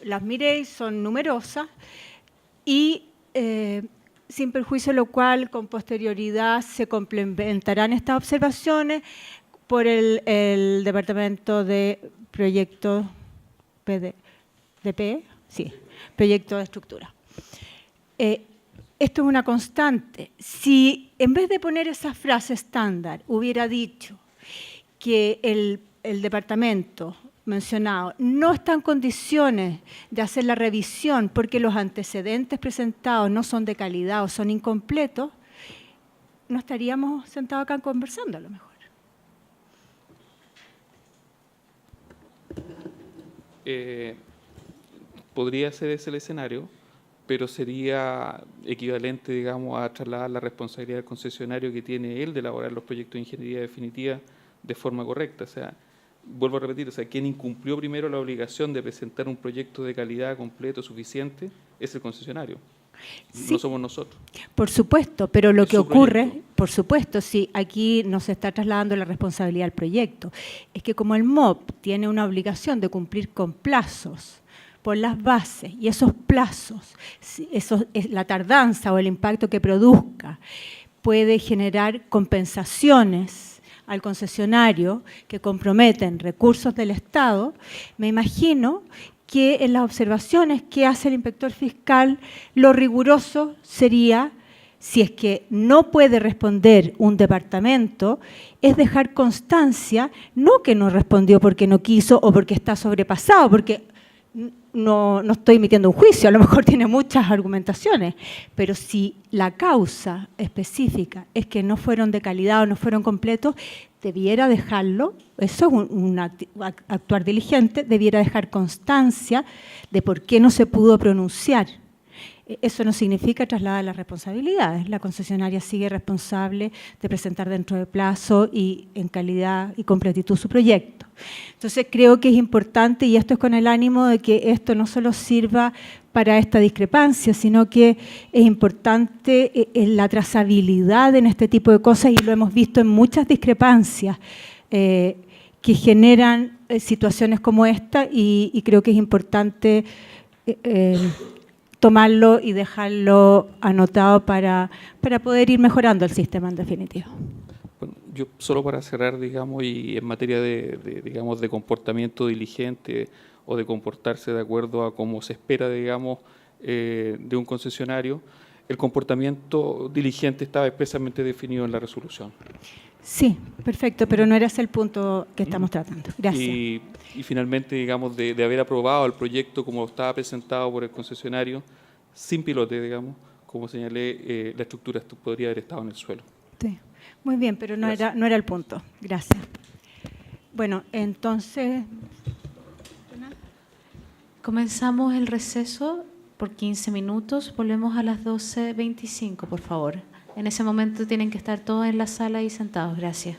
las miré y son numerosas, y sin perjuicio de lo cual, con posterioridad, se complementarán estas observaciones por el Departamento de Proyecto DP, sí, Proyecto de Estructura. Esto es una constante. Si en vez de poner esa frase estándar hubiera dicho que el departamento mencionado no está en condiciones de hacer la revisión porque los antecedentes presentados no son de calidad o son incompletos, no estaríamos sentados acá conversando a lo mejor. Podría ser ese el escenario, pero sería equivalente, digamos, a trasladar la responsabilidad del concesionario que tiene él de elaborar los proyectos de ingeniería definitiva de forma correcta. O sea, vuelvo a repetir, o sea, quien incumplió primero la obligación de presentar un proyecto de calidad completo, suficiente, es el concesionario. Sí, no somos nosotros. Por supuesto, pero lo que ocurre, proyecto. por supuesto, sí, aquí no se está trasladando la responsabilidad al proyecto. Es que como el MOP tiene una obligación de cumplir con plazos por las bases, y esos plazos, la tardanza o el impacto que produzca, puede generar compensaciones al concesionario que comprometen recursos del Estado, me imagino que en las observaciones que hace el inspector fiscal, lo riguroso sería, si es que no puede responder un departamento, es dejar constancia, no que no respondió porque no quiso o porque está sobrepasado, porque no estoy emitiendo un juicio, a lo mejor tiene muchas argumentaciones, pero si la causa específica es que no fueron de calidad o no fueron completos, debiera dejarlo, eso es un actuar diligente, debiera dejar constancia de por qué no se pudo pronunciar. Eso no significa trasladar las responsabilidades. La concesionaria sigue responsable de presentar dentro de plazo y en calidad y completitud su proyecto. Entonces creo que es importante, y esto es con el ánimo de que esto no solo sirva para esta discrepancia, sino que es importante la trazabilidad en este tipo de cosas, y lo hemos visto en muchas discrepancias que generan situaciones como esta, y creo que es importante tomarlo y dejarlo anotado para poder ir mejorando el sistema en definitiva. Bueno, yo solo para cerrar, digamos, y en materia digamos, de comportamiento diligente o de comportarse de acuerdo a cómo se espera, digamos, de un concesionario, el comportamiento diligente estaba expresamente definido en la resolución. Sí, perfecto, pero no era ese el punto que estamos tratando. Gracias. Y finalmente, digamos, de haber aprobado el proyecto como estaba presentado por el concesionario, sin pilote, digamos, como señalé, la estructura podría haber estado en el suelo. Sí, muy bien, pero no era el punto. Gracias. Bueno, entonces... Comenzamos el receso por 15 minutos. Volvemos a las 12:25, por favor. En ese momento tienen que estar todos en la sala y sentados. Gracias.